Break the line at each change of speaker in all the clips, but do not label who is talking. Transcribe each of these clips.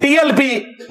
TLP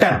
10,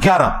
11,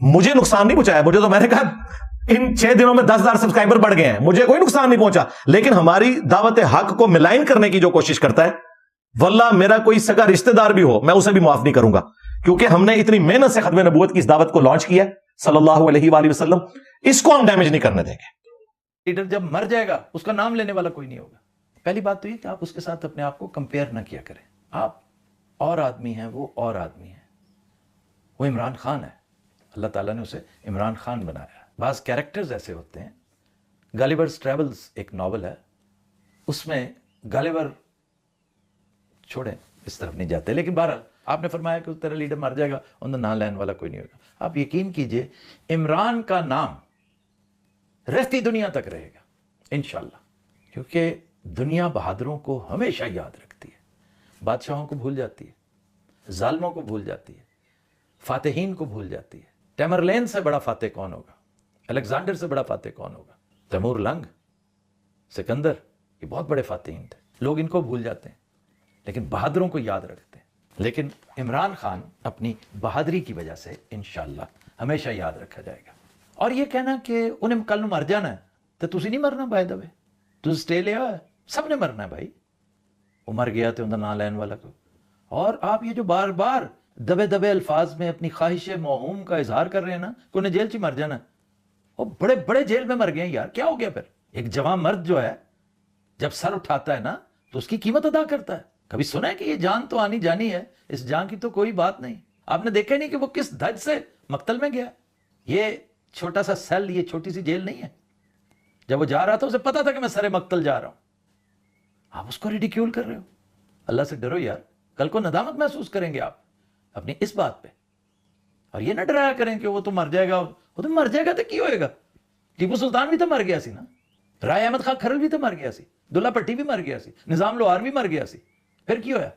مجھے نقصان نہیں پہنچایا. مجھے تو میں نے کہا ان 6 دنوں میں 10,000 سبسکرائبر بڑھ گئے ہیں, مجھے کوئی نقصان نہیں پہنچا. لیکن ہماری دعوت حق کو ملائن کرنے کی جو کوشش کرتا ہے, واللہ میرا کوئی سگا رشتہ دار بھی ہو میں اسے بھی معاف نہیں کروں گا, کیونکہ ہم نے اتنی محنت سے ختم نبوت کی اس دعوت کو لانچ کیا صلی اللہ علیہ وآلہ وسلم. اس کو ہم ڈیمیج نہیں کرنے دیں گے.
لیڈر جب مر جائے گا اس کا نام لینے والا کوئی نہیں ہوگا. پہلی بات تو یہ کہ آپ اس کے ساتھ اپنے آپ کو کمپیئر نہ کیا کریں. آپ اور آدمی ہیں, وہ اور آدمی ہیں. وہ عمران خان ہے, اللہ تعالیٰ نے اسے عمران خان بنایا. بعض کیریکٹرز ایسے ہوتے ہیں. گالیورز ٹریولز ایک ناول ہے, اس میں گالیور چھوڑیں اس طرف نہیں جاتے, لیکن بہرحال آپ نے فرمایا کہ تیرا لیڈر مر جائے گا ان کا نام لینے والا کوئی نہیں ہوگا. آپ یقین کیجئے عمران کا نام رہتی دنیا تک رہے گا انشاءاللہ, کیونکہ دنیا بہادروں کو ہمیشہ یاد رکھتی ہے, بادشاہوں کو بھول جاتی ہے, ظالموں کو بھول جاتی ہے, فاتحین کو بھول جاتی ہے. ٹیمرلین سے بڑا فاتح کون ہوگا؟ الیگزینڈر سے بڑا فاتح کون ہوگا؟ تیمور لنگ, سکندر, یہ بہت بڑے فاتحین تھے. لوگ ان کو بھول جاتے ہیں لیکن بہادروں کو یاد رکھتے ہیں. لیکن عمران خان اپنی بہادری کی وجہ سے انشاءاللہ ہمیشہ یاد رکھا جائے گا. اور یہ کہنا کہ انہیں کل نو مر جانا ہے تو تسی نہیں مرنا, بائی دا وے تسی سٹے لیا ہے, سب نے مرنا ہے بھائی. وہ مر گیا تو انہیں نہ لین والا کو. اور آپ یہ جو بار بار دبے دبے الفاظ میں اپنی خواہش موہوم کا اظہار کر رہے ہیں نا کہ انہیں جیل چ مر جانا ہے, وہ بڑے بڑے جیل میں مر گئے ہیں یار, کیا ہو گیا پھر؟ ایک جوان مرد جو ہے جب سر اٹھاتا ہے نا تو اس کی قیمت ادا کرتا ہے. کبھی سنا ہے کہ یہ جان تو آنی جانی ہے, اس جان کی تو کوئی بات نہیں. آپ نے دیکھا نہیں کہ وہ کس دھج سے مقتل میں گیا. یہ چھوٹا سا سیل, یہ چھوٹی سی جیل نہیں ہے. جب وہ جا رہا تھا اسے پتا تھا کہ میں سر مقتل جا رہا ہوں. آپ اس کو ریڈیکیول کر رہے ہو. اللہ سے ڈرو یار, کل کو ندامت محسوس کریں گے آپ اپنی اس بات پہ. اور یہ نہ ڈرایا کریں کہ وہ تو مر جائے گا. وہ تو مر جائے گا تو کی ہوئے گا؟ ٹیپو سلطان بھی تو مر گیا سی نا, رائے احمد خان کھرل بھی تو مر گیا سی, دلہ پٹی بھی مر گیا سی, نظام لوہار بھی مر گیا سی. پھر کی ہویا؟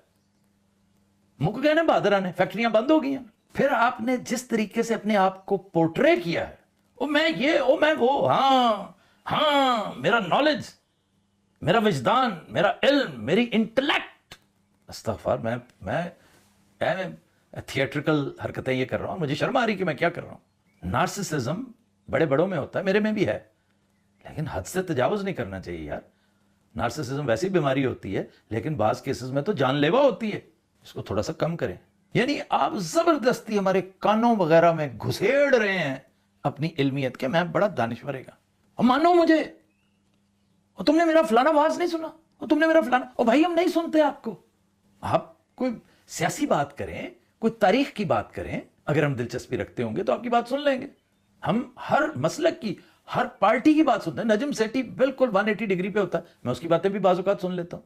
مک گئے نا بہادران نے, فیکٹریاں بند ہو گئی ہیں. پھر آپ نے جس طریقے سے اپنے آپ کو پورٹرے کیا ہے, او میں یہ, او میں وہ, ہاں میرا نالج, میرا وجدان, میرا علم, میری انٹلیکٹ. استغفار, میں تھیٹریکل حرکتیں یہ کر رہا ہوں, مجھے شرم آ رہی کہ میں کیا کر رہا ہوں. نارسسزم بڑے بڑوں میں ہوتا ہے, میرے میں بھی ہے, لیکن حد سے تجاوز نہیں کرنا چاہیے یار. نارسسزم ویسی بیماری ہوتی ہے لیکن بعض کیسز میں تو جان لیوا ہوتی ہے, اس کو تھوڑا سا کم کریں. یعنی آپ زبردستی ہمارے کانوں وغیرہ میں گھسیڑ رہے ہیں اپنی علمیت کے, میں بڑا دانشور گا, اور مانو مجھے, اور تم نے میرا فلانا واز نہیں سنا, اور تم نے میرا فلانا, اور بھائی ہم نہیں سنتے آپ کو. آپ کوئی سیاسی بات کریں, کوئی تاریخ کی بات کریں, اگر ہم دلچسپی رکھتے ہوں گے تو آپ کی بات سن لیں گے. ہم ہر مسلک کی, ہر پارٹی کی بات سنتے ہیں. نجم سیٹھی بالکل 180 ڈگری پہ ہوتا ہے, میں اس کی باتیں بھی بعض اوقات سن لیتا ہوں,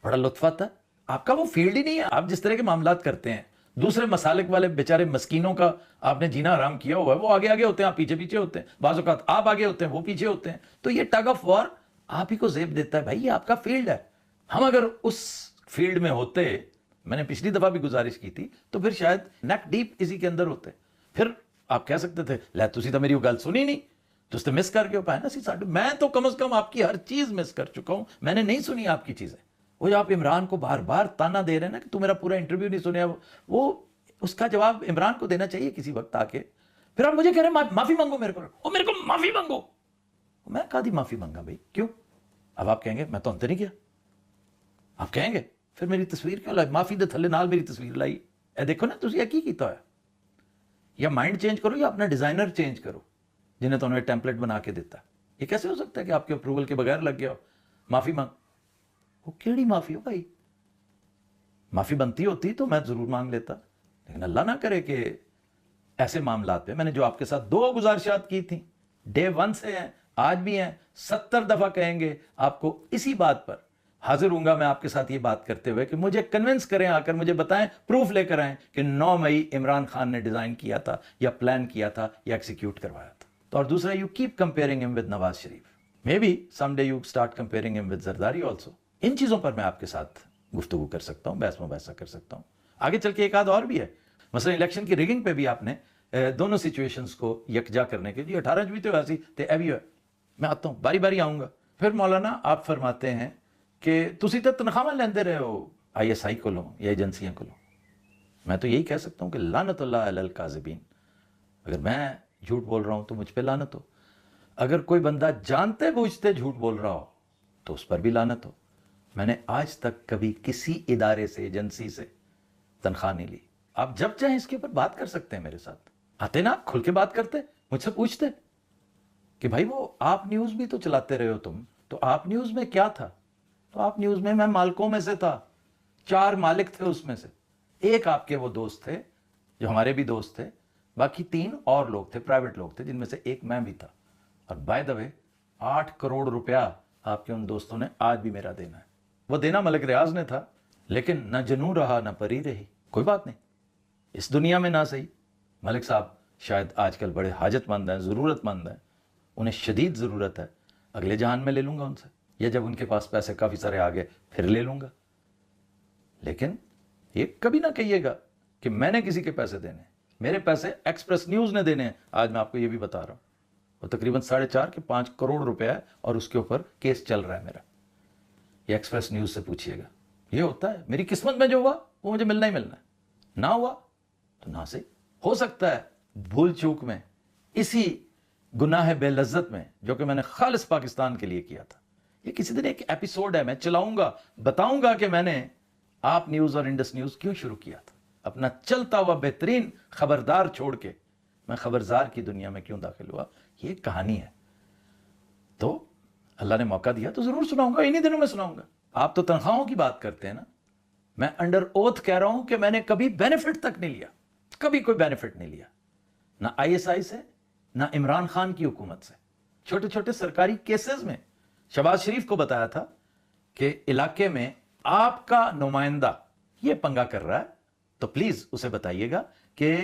بڑا لطف آتا ہے. آپ کا وہ فیلڈ ہی نہیں ہے. آپ جس طرح کے معاملات کرتے ہیں, دوسرے مسالک والے بیچارے مسکینوں کا آپ نے جینا آرام کیا ہوا ہے, وہ آگے آگے ہوتے ہیں, آپ پیچھے پیچھے ہوتے ہیں. بعض اوقات آپ آگے ہوتے ہیں, وہ پیچھے ہوتے ہیں. تو یہ ٹگ آف وار آپ ہی کو زیب دیتا ہے, بھائی یہ آپ کا فیلڈ ہے. ہم اگر اس فیلڈ میں ہوتے, میں نے پچھلی دفعہ بھی گزارش کی تھی, تو پھر شاید نیک ڈیپ اسی کے اندر ہوتے. پھر آپ کہہ سکتے تھے لے تسی تو میری وہ گل سنی نہیں, تو مس کر کے پائے نا سی ساڈے. میں تو کم از کم آپ کی ہر چیز مس کر چکا ہوں, میں نے نہیں سنی آپ کی چیزیں. وہ جو آپ عمران کو بار بار تانا دے رہے ہیں نا کہ تو میرا پورا انٹرویو نہیں سنیا, وہ اس کا جواب عمران کو دینا چاہیے کسی وقت آ کے. پھر آپ مجھے کہہ رہے ہیں معافی مانگو میرے کو, میرے کو معافی مانگو. میں کہا دی معافی مانگا بھائی, کیوں؟ اب آپ کہیں گے میں تو انتے نہیں کیا. آپ کہیں گے پھر میری تصویر کیوں لائی, معافی دے تھلے نال میری تصویر لائی. اے دیکھو نا تسی کی کیتا ہے. یا مائنڈ چینج کرو یا اپنا ڈیزائنر چینج کرو جنہیں تو انہوں نے ٹیمپلیٹ بنا کے دیتا. یہ کیسے ہو سکتا ہے کہ آپ کے اپروول کے بغیر لگ گیا ہو معافی مانگ. وہ کیڑی معافی ہو بھائی؟ معافی بنتی ہوتی تو میں ضرور مانگ لیتا, لیکن اللہ نہ کرے کہ ایسے معاملات پہ. میں نے جو آپ کے ساتھ 2 گزارشات کی تھیں, ڈے 1 سے ہیں, آج بھی ہیں, 70 دفعہ کہیں گے آپ کو اسی بات پر. حاضر ہوں گا میں آپ کے ساتھ یہ بات کرتے ہوئے کہ مجھے کنونس کریں, آ کر مجھے بتائیں, پروف لے کر آئیں کہ 9 مئی عمران خان نے ڈیزائن کیا تھا یا پلان کیا تھا یا ایکسیکیوٹ کروایا تھا. تو اور دوسرا, you keep comparing him with Nawaz Sharif, maybe some day you start comparing him with Zardari also. ان چیزوں پر میں آپ کے ساتھ گفتگو کر سکتا ہوں, بحث مباحثہ کر سکتا ہوں. آگے چل کے ایک آدھ اور بھی ہے, مثلا الیکشن کی ریگنگ پہ بھی آپ نے دونوں سچویشنز کو یکجا کرنے کے لیے 18 بھی تو ایسی تے اے بھی ہے. میں آتا ہوں, باری باری آؤں گا. پھر مولانا آپ فرماتے ہیں کہ تسی تو تنخواہ لیندے رہے ہو آئی ایس آئی کو لو یا ایجنسیاں کو لو. میں تو یہی کہہ سکتا ہوں کہ لعنت اللہ علی الکاذبین, اگر میں جھوٹ بول رہا ہوں تو مجھ پہ لعنت ہو، اگر کوئی بندہ جانتے بوجھتے جھوٹ بول رہا ہو تو اس پر بھی لعنت ہو۔ میں نے آج تک کبھی کسی ادارے سے، ایجنسی سے تنخواہ نہیں لی۔ آپ جب چاہیں اس کے اوپر بات کر سکتے ہیں، میرے ساتھ آتے نا، آپ کھل کے بات کرتے، مجھ سے پوچھتے کہ بھائی وہ آپ نیوز بھی تو چلاتے رہے ہو تم، تو آپ نیوز میں کیا تھا؟ تو آپ نیوز میں مالکوں میں سے تھا، 4 مالک تھے، اس میں سے ایک آپ کے وہ دوست تھے جو ہمارے بھی دوست تھے، باقی 3 اور لوگ تھے، پرائیویٹ لوگ تھے، جن میں سے ایک میں بھی تھا۔ اور بائی دا وے 8 کروڑ روپیہ آپ کے ان دوستوں نے آج بھی میرا دینا ہے۔ وہ دینا ملک ریاض نے تھا، لیکن نہ جنوں رہا نہ پری رہی، کوئی بات نہیں، اس دنیا میں نہ صحیح، ملک صاحب شاید آج کل بڑے حاجت مند ہیں، ضرورت مند ہیں، انہیں شدید ضرورت ہے، اگلے جہان میں لے لوں گا ان سے، یا جب ان کے پاس پیسے کافی سارے آگے پھر لے لوں گا۔ لیکن یہ کبھی نہ کہیے گا کہ میں نے کسی کے پیسے دینے ہیں، میرے پیسے ایکسپریس نیوز نے دینے ہیں۔ آج میں آپ کو یہ بھی بتا رہا ہوں، وہ تقریباً 4.5 کے 5 کروڑ روپے ہے، اور اس کے اوپر کیس چل رہا ہے میرا۔ یہ ایکسپریس نیوز سے پوچھئے گا، یہ ہوتا ہے، میری قسمت میں جو ہوا وہ مجھے ملنا ہی ملنا ہے، نہ ہوا تو نہ صحیح۔ ہو سکتا ہے بھول چوک میں، اسی گناہ بے لذت میں جو کہ میں نے خالص پاکستان کے لیے کیا تھا، یہ کسی دن ایک ایپیسوڈ ہے، میں چلاؤں گا، بتاؤں گا کہ میں نے آپ نیوز اور انڈس نیوز کیوں شروع کیا تھا، اپنا چلتا ہوا بہترین خبردار چھوڑ کے میں خبرزار کی دنیا میں کیوں داخل ہوا، یہ ایک کہانی ہے۔ تو اللہ نے موقع دیا تو ضرور سناؤں گا، انہی دنوں میں سناؤں گا۔ آپ تو تنخواہوں کی بات کرتے ہیں نا، میں انڈر اوتھ کہہ رہا ہوں کہ میں نے کبھی بینیفٹ تک نہیں لیا، کبھی کوئی بینیفٹ نہیں لیا، نہ ISI سے، نہ عمران خان کی حکومت سے۔ چھوٹے چھوٹے سرکاری کیسز میں شہباز شریف کو بتایا تھا کہ علاقے میں آپ کا نمائندہ یہ پنگا کر رہا ہے، تو پلیز اسے بتائیے گا کہ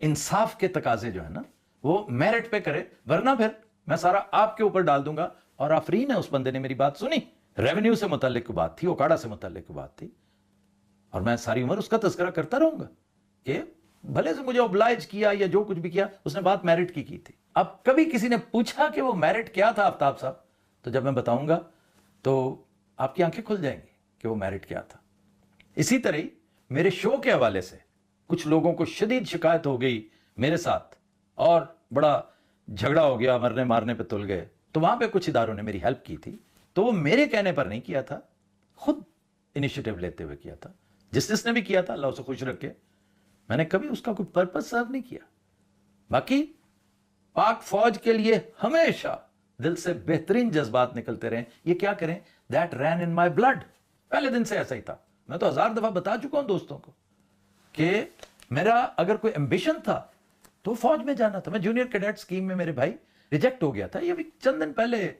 انصاف کے تقاضے جو ہے نا وہ میرٹ پہ کرے، ورنہ پھر میں سارا آپ کے اوپر ڈال دوں گا۔ اور آفرین ہے اس بندے نے میری بات سنی، ریونیو سے متعلق بات تھی، اوکاڑا سے متعلق بات تھی، اور میں ساری عمر اس کا تذکرہ کرتا رہوں گا کہ بھلے سے مجھے اوبلائج کیا یا جو کچھ بھی کیا، اس نے بات میرٹ کی تھی۔ اب کبھی کسی نے پوچھا کہ وہ میرٹ کیا تھا آفتاب صاحب، تو جب میں بتاؤں گا تو آپ کی آنکھیں کھل جائیں گی کہ وہ میرٹ کیا تھا۔ اسی طرح ہی میرے شو کے حوالے سے کچھ لوگوں کو شدید شکایت ہو گئی میرے ساتھ، اور بڑا جھگڑا ہو گیا، مرنے مارنے پہ تل گئے، تو وہاں پہ کچھ اداروں نے میری ہیلپ کی تھی، تو وہ میرے کہنے پر نہیں کیا تھا، خود انیشیٹو لیتے ہوئے کیا تھا۔ جس نے بھی کیا تھا اللہ اسے خوش رکھے، میں نے کبھی اس کا کوئی پرپس سرو نہیں کیا۔ باقی پاک فوج کے لیے ہمیشہ دل سے بہترین جذبات نکلتے رہیں، یہ کیا کریں، that rain in my blood, پہلے دن سے ایسا ہی تھا۔ میں تو 1000 دفعہ بتا چکا ہوں دوستوں کو کہ میرا اگر کوئی ایمبیشن تھا تو فوج میں جانا تھا۔ میں جونیئر کیڈٹ سکیم میں میرے بھائی ریجیکٹ ہو گیا تھا، یہ بھی چند دن پہلے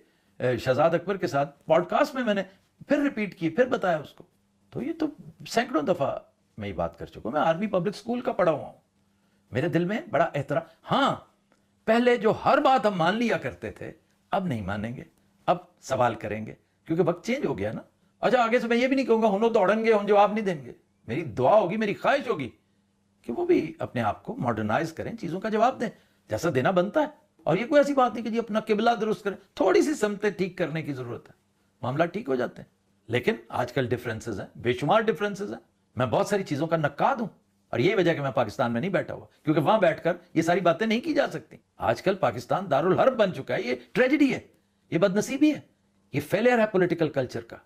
شہزاد اکبر کے ساتھ پوڈ کاسٹ میں نے پھر ریپیٹ کی، پھر بتایا اس کو، تو یہ تو سینکڑوں دفعہ میں یہ بات کر چکا ہوں۔ میں آرمی پبلک اسکول کا پڑھا ہوا ہوں، میرے دل میں بڑا احترام۔ ہاں پہلے جو ہر بات ہم مان لیا کرتے تھے اب نہیں مانیں گے، اب سوال کریں گے، کیونکہ وقت چینج ہو گیا نا۔ اچھا آگے سے میں یہ بھی نہیں کہوں گا ہنو دوڑیں گے، ہم جواب نہیں دیں گے۔ میری دعا ہوگی، میری خواہش ہوگی کہ وہ بھی اپنے آپ کو ماڈرنائز کریں، چیزوں کا جواب دیں جیسا دینا بنتا ہے۔ اور یہ کوئی ایسی بات نہیں کہ جی اپنا قبلہ درست کریں، تھوڑی سی سمتیں ٹھیک کرنے کی ضرورت ہے، معاملہ ٹھیک ہو جاتے ہیں۔ لیکن آج کل ڈفرینسز ہیں، بے شمار ڈفرینسز ہیں، میں بہت ساری چیزوں کا نقاد ہوں، اور یہی وجہ کہ میں پاکستان میں نہیں بیٹھا ہوا، کیونکہ وہاں بیٹھ کر یہ ساری باتیں نہیں کی جا سکتی۔ آج کل پاکستان دارالحرب بن چکا ہے، یہ ٹریجڈی ہے، یہ بدنصیبی ہے، یہ فیلئر ہے پولیٹیکل کلچر کا۔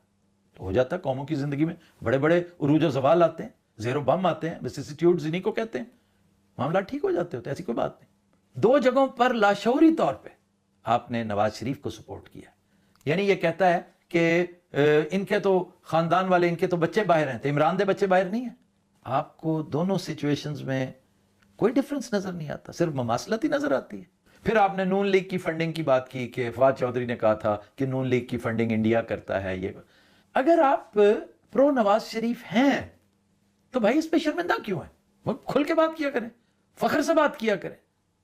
تو ہو جاتا ہے قوموں کی زندگی میں بڑے بڑے عروج و زوال آتے ہیں، زیر و بم آتے ہیں، وسیسیٹیوڈز انہی کو کہتے ہیں، معاملہ ٹھیک ہو جاتے ہوتے ہیں، ایسی کوئی بات نہیں۔ 2 جگہوں پر لاشعوری طور پہ آپ نے نواز شریف کو سپورٹ کیا، یعنی یہ کہتا ہے کہ ان کے تو خاندان والے، ان کے تو بچے باہر ہیں، تو عمران دے بچے باہر نہیں ہیں۔ آپ کو دونوں سچویشنز میں کوئی ڈفرنس نظر نہیں آتا، صرف مماثلت ہی نظر آتی ہے۔ پھر آپ نے نون لیگ کی فنڈنگ کی بات کی کہ فواد چودھری نے کہا تھا کہ نون لیگ کی فنڈنگ انڈیا کرتا ہے۔ یہ اگر آپ پرو نواز شریف ہیں تو بھائی اس پہ شرمندہ کیوں ہیں؟ وہ کھل کے بات کیا کریں، فخر سے بات کیا کریں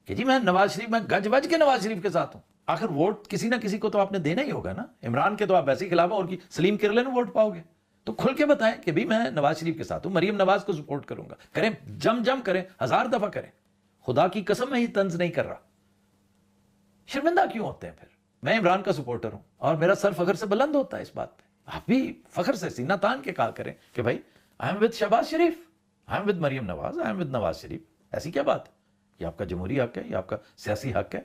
کہ جی میں نواز شریف، میں گج وج کے نواز شریف کے ساتھ ہوں۔ آخر ووٹ کسی نہ کسی کو تو آپ نے دینا ہی ہوگا نا، عمران کے تو آپ ویسے ہی خلاف ہیں، اور کی سلیم کرلے نے ووٹ پاؤ گے، تو کھل کے بتائیں کہ بھی میں نواز شریف کے ساتھ ہوں، مریم نواز کو سپورٹ کروں گا، کریں، جم کریں، 1000 دفعہ کریں، خدا کی قسم میں ہی طنز نہیں کر رہا۔ شرمندہ کیوں ہوتے ہیں پھر؟ میں عمران کا سپورٹر ہوں اور میرا سر فخر سے بلند ہوتا ہے اس بات پہ، آپ بھی فخر سے سینہ تان کے کہا کریں کہ بھائی I am with Shahbaz Sharif, I am with Maryam Nawaz, I am with Nawaz Sharif, ایسی کیا بات ہے؟ یہ آپ کا جمہوری حق ہے, یہ آپ کا سیاسی حق ہے.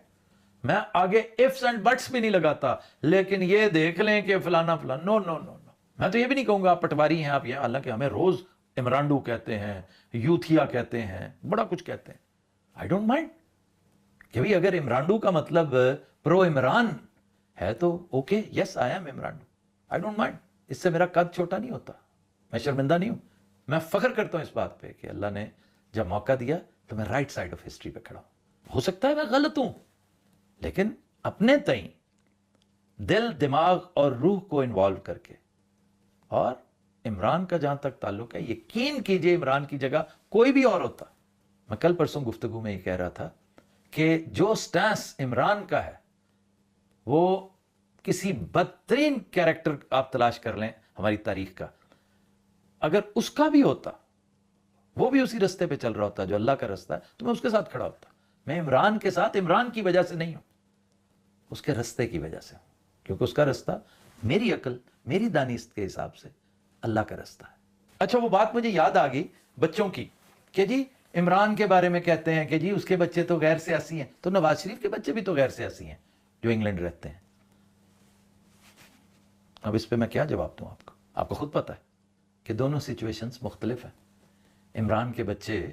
میں آگے ifs اینڈ بٹس بھی نہیں لگاتا, لیکن یہ دیکھ لیں کہ فلانا فلانا, نو نو نو نو. میں تو یہ بھی نہیں کہوں گا آپ پٹواری ہیں آپ, یہ حالانکہ ہمیں روز عمرانڈو کہتے ہیں, یوتھیا کہتے ہیں, بڑا کچھ کہتے ہیں. آئی ڈونٹ مائنڈ کہ بھائی اگر عمرانڈو کا مطلب پرو عمران ہے تو اوکے, یس آئی ایم عمرانڈو, آئی ڈونٹ مائنڈ. اس سے میرا قد چھوٹا نہیں ہوتا, میں شرمندہ نہیں ہوں. میں فخر کرتا ہوں اس بات پہ کہ اللہ نے جب موقع دیا تو میں رائٹ سائڈ آف ہسٹری پہ کھڑا ہوں. ہو سکتا ہے میں غلط ہوں, لیکن اپنے تئیں دل دماغ اور روح کو انوالو کر کے. اور عمران کا جہاں تک تعلق ہے, یقین کیجئے عمران کی جگہ کوئی بھی اور ہوتا. میں کل پرسوں گفتگو میں یہ کہہ رہا تھا کہ جو سٹانس عمران کا ہے وہ کسی بدترین کیریکٹر آپ تلاش کر لیں ہماری تاریخ کا, اگر اس کا بھی ہوتا, وہ بھی اسی رستے پہ چل رہا ہوتا جو اللہ کا رستہ ہے, تو میں اس کے ساتھ کھڑا ہوتا. میں عمران کے ساتھ عمران کی وجہ سے نہیں ہوں, اس کے رستے کی وجہ سے ہوں, کیونکہ اس کا رستہ میری عقل میری دانست کے حساب سے اللہ کا رستہ ہے. اچھا وہ بات مجھے یاد آ گئی بچوں کی کہ جی عمران کے بارے میں کہتے ہیں کہ جی اس کے بچے تو غیر سیاسی ہیں, تو نواز شریف کے بچے بھی تو غیر سیاسی ہیں جو انگلینڈ رہتے ہیں. اب اس پہ میں کیا جواب دوں آپ کو؟ آپ کو خود پتہ ہے کہ دونوں سچویشنز مختلف ہیں. عمران کے بچے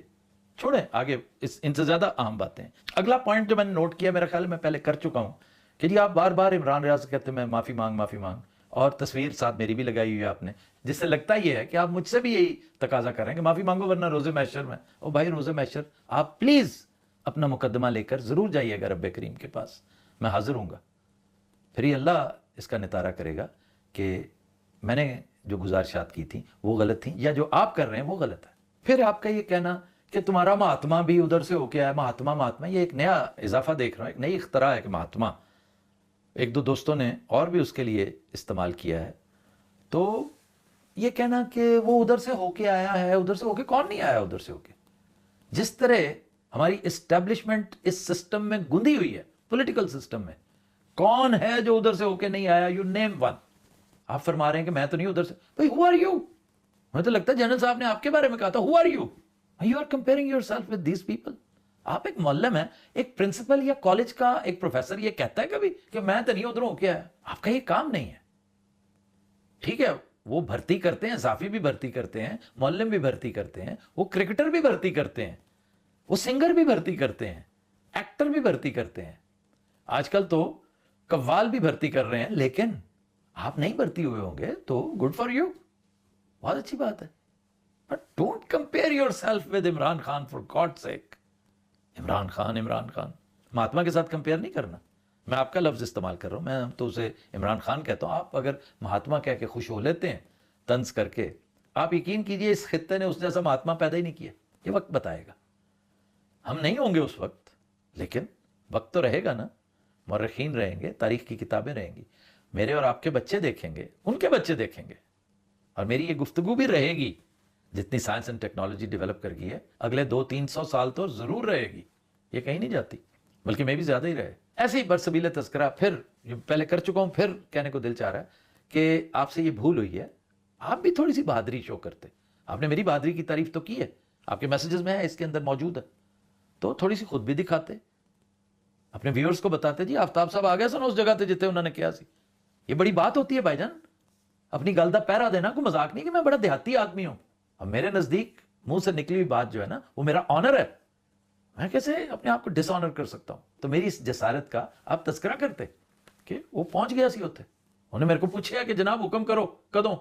چھوڑیں آگے, ان سے زیادہ اہم باتیں. اگلا پوائنٹ جو میں نے نوٹ کیا, میرا خیال میں پہلے کر چکا ہوں, کہ جی آپ بار بار عمران ریاض کہتے ہیں میں معافی مانگ, اور تصویر ساتھ میری بھی لگائی ہوئی ہے آپ نے, جس سے لگتا یہ ہے کہ آپ مجھ سے بھی یہی تقاضا کر رہے ہیں کہ معافی مانگو ورنہ روزے محشر میں. او بھائی روزے محشر آپ پلیز اپنا مقدمہ لے کر ضرور جائیے گا رب کریم کے پاس, میں حاضر ہوں گا. پھر ہی اللہ اس کا نتارہ کرے گا کہ میں نے جو گزارشات کی تھیں وہ غلط تھیں, یا جو آپ کر رہے ہیں وہ غلط ہے. پھر آپ کا یہ کہنا کہ تمہارا مہاتما بھی ادھر سے ہو کے آیا, مہاتما, یہ ایک نیا اضافہ دیکھ رہا ہوں, ایک نئی اختراع ہے کہ مہاتما. ایک دو دوستوں نے اور بھی اس کے لیے استعمال کیا ہے. تو یہ کہنا کہ وہ ادھر سے ہو کے آیا ہے, ادھر سے ہو کے کون نہیں آیا ادھر سے ہو کے. جس طرح ہماری اسٹیبلشمنٹ اس سسٹم میں گندی ہوئی ہے, پولیٹیکل سسٹم میں, کون ہے جو ادھر سے ہو کے نہیں آیا, یو نیم ون. آپ فرما رہے ہیں کہ میں تو نہیں ادھر سے, بھائی ہو آر یو؟ مجھے تو لگتا ہے جنرل صاحب نے آپ کے بارے میں کہا تھا who are you, you are comparing yourself with these people. آپ ایک معلم ہیں, ایک پرنسپل یا کالج کا ایک پروفیسر یہ کہتا ہے کبھی کہ میں تو نہیں ادھر ہو کے آیا؟ آپ کا یہ کام نہیں ہے. ٹھیک ہے وہ بھرتی کرتے ہیں, صافی بھی بھرتی کرتے ہیں, معلم بھی بھرتی کرتے ہیں, وہ کرکٹر بھی بھرتی کرتے ہیں, وہ سنگر بھی بھرتی کرتے ہیں, ایکٹر بھی بھرتی کرتے ہیں, آج کل تو قوال بھی بھرتی کر رہے ہیں. لیکن آپ نہیں بھرتی ہوئے ہوں گے تو گڈ فار یو, بہت اچھی بات ہے. But don't compare yourself with Imran Khan for God sake. Imran Khan Mahatma کے ساتھ کمپیئر نہیں کرنا. میں آپ کا لفظ استعمال کر رہا ہوں, میں تو اسے عمران خان کہتا ہوں. آپ اگر مہاتما کہہ کے خوش ہو لیتے ہیں طنز کر کے, آپ یقین کیجئے اس خطے نے اس جیسا مہاتما پیدا ہی نہیں کیا. یہ وقت بتائے گا, ہم نہیں ہوں گے اس وقت, لیکن وقت تو رہے گا نا. مورخین رہیں گے, تاریخ کی کتابیں رہیں گی, میرے اور آپ کے بچے دیکھیں گے, ان کے بچے دیکھیں گے, اور میری یہ گفتگو بھی رہے گی. جتنی سائنس اینڈ ٹیکنالوجی ڈیولپ کر گئی ہے اگلے 200-300 سال تو ضرور رہے گی, یہ کہیں نہیں جاتی, بلکہ میں بھی زیادہ ہی رہے. ایسے ہی برسبیل تذکرہ پھر پہلے کر چکا ہوں, پھر کہنے کو دل چاہ رہا ہے کہ آپ سے یہ بھول ہوئی ہے, آپ بھی تھوڑی سی بہادری شو کرتے. آپ نے میری بہادری کی تعریف تو کی ہے, آپ کے میسیجز میں ہے, اس کے اندر موجود ہے, تو تھوڑی سی خود بھی دکھاتے, اپنے ویورز کو بتاتے جی آفتاب صاحب آ گئے سن اس جگہ تے جتے انہوں نے کیا سی. یہ بڑی بات ہوتی ہے بھائی جان, اپنی گل دا پہرا دینا. کوئی مذاق نہیں کہ میں بڑا دیہاتی آدمی ہوں, اور میرے نزدیک منہ سے نکلی ہوئی بات جو ہے نا وہ میرا آنر ہے. میں کیسے اپنے آپ کو ڈس آنر کر سکتا ہوں؟ تو میری اس جسارت کا آپ تذکرہ کرتے کہ وہ پہنچ گیا سی ہوتے, انہوں نے میرے کو پوچھا کہ جناب حکم کرو کدوں,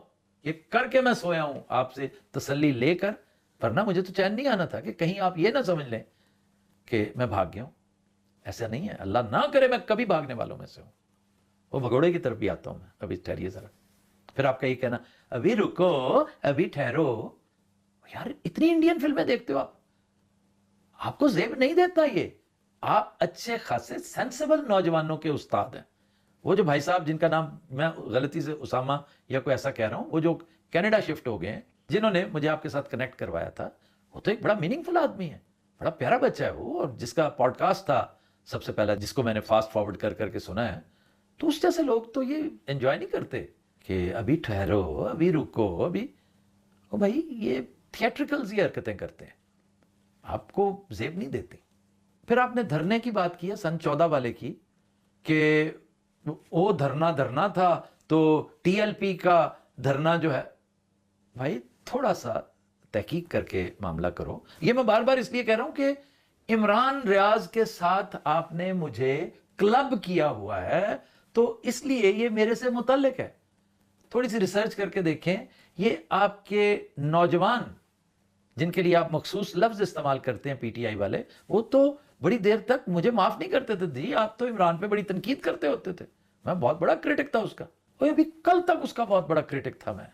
یہ کر کے میں سویا ہوں آپ سے تسلی لے کر, ورنہ مجھے تو چین نہیں آنا تھا کہ کہیں آپ یہ نہ سمجھ لیں کہ میں بھاگ گیا ہوں. ایسا نہیں ہے, اللہ نہ کرے میں کبھی بھاگنے والوں میں سے ہوں. وہ بھگوڑے کی طرف بھی آتا ہوں میں, ابھی ٹھہریے ذرا. پھر آپ کا یہ کہنا ابھی رکو ابھی ٹھہرو, یار اتنی انڈین فلمیں دیکھتے ہو آپ کو زیب نہیں دیتا یہ؟ آپ اچھے خاصے سینسیبل نوجوانوں کے استاد ہیں. وہ جو بھائی صاحب جن کا نام میں غلطی سے اسامہ یا کوئی ایسا کہہ رہا ہوں, وہ جو کینیڈا شفٹ ہو گئے ہیں, جنہوں نے مجھے آپ کے ساتھ کنیکٹ کروایا تھا, وہ تو ایک بڑا میننگ فل آدمی ہے, بڑا پیارا بچہ ہے وہ, اور جس کا پوڈ کاسٹ تھا سب سے پہلا, جس کو میں نے فاسٹ فارورڈ کر کر کے سنا ہے. تو اس جیسے لوگ تو یہ انجوائے نہیں کرتے کہ ابھی ٹھہرو ابھی رکو ابھی. او بھائی یہ تھیٹریکل سی حرکتیں کرتے ہیں, آپ کو زیب نہیں دیتی. پھر آپ نے دھرنے کی بات کی ہے سن 14 والے کی کہ وہ دھرنا تھا تو ٹی ایل پی کا دھرنا جو ہے. بھائی تھوڑا سا تحقیق کر کے معاملہ کرو. یہ میں بار بار اس لیے کہہ رہا ہوں کہ عمران ریاض کے ساتھ آپ نے مجھے کلب کیا ہوا ہے تو اس لیے یہ میرے سے متعلق ہے. تھوڑی سی ریسرچ کر کے دیکھیں. یہ آپ کے نوجوان جن کے لیے آپ مخصوص لفظ استعمال کرتے ہیں پی ٹی آئی والے, وہ تو بڑی دیر تک مجھے معاف نہیں کرتے تھے. جی آپ تو عمران پہ بڑی تنقید کرتے ہوتے تھے, میں بہت بڑا کرٹک تھا اس کا, اور ابھی کل تک اس کا بہت بڑا کرٹک تھا. میں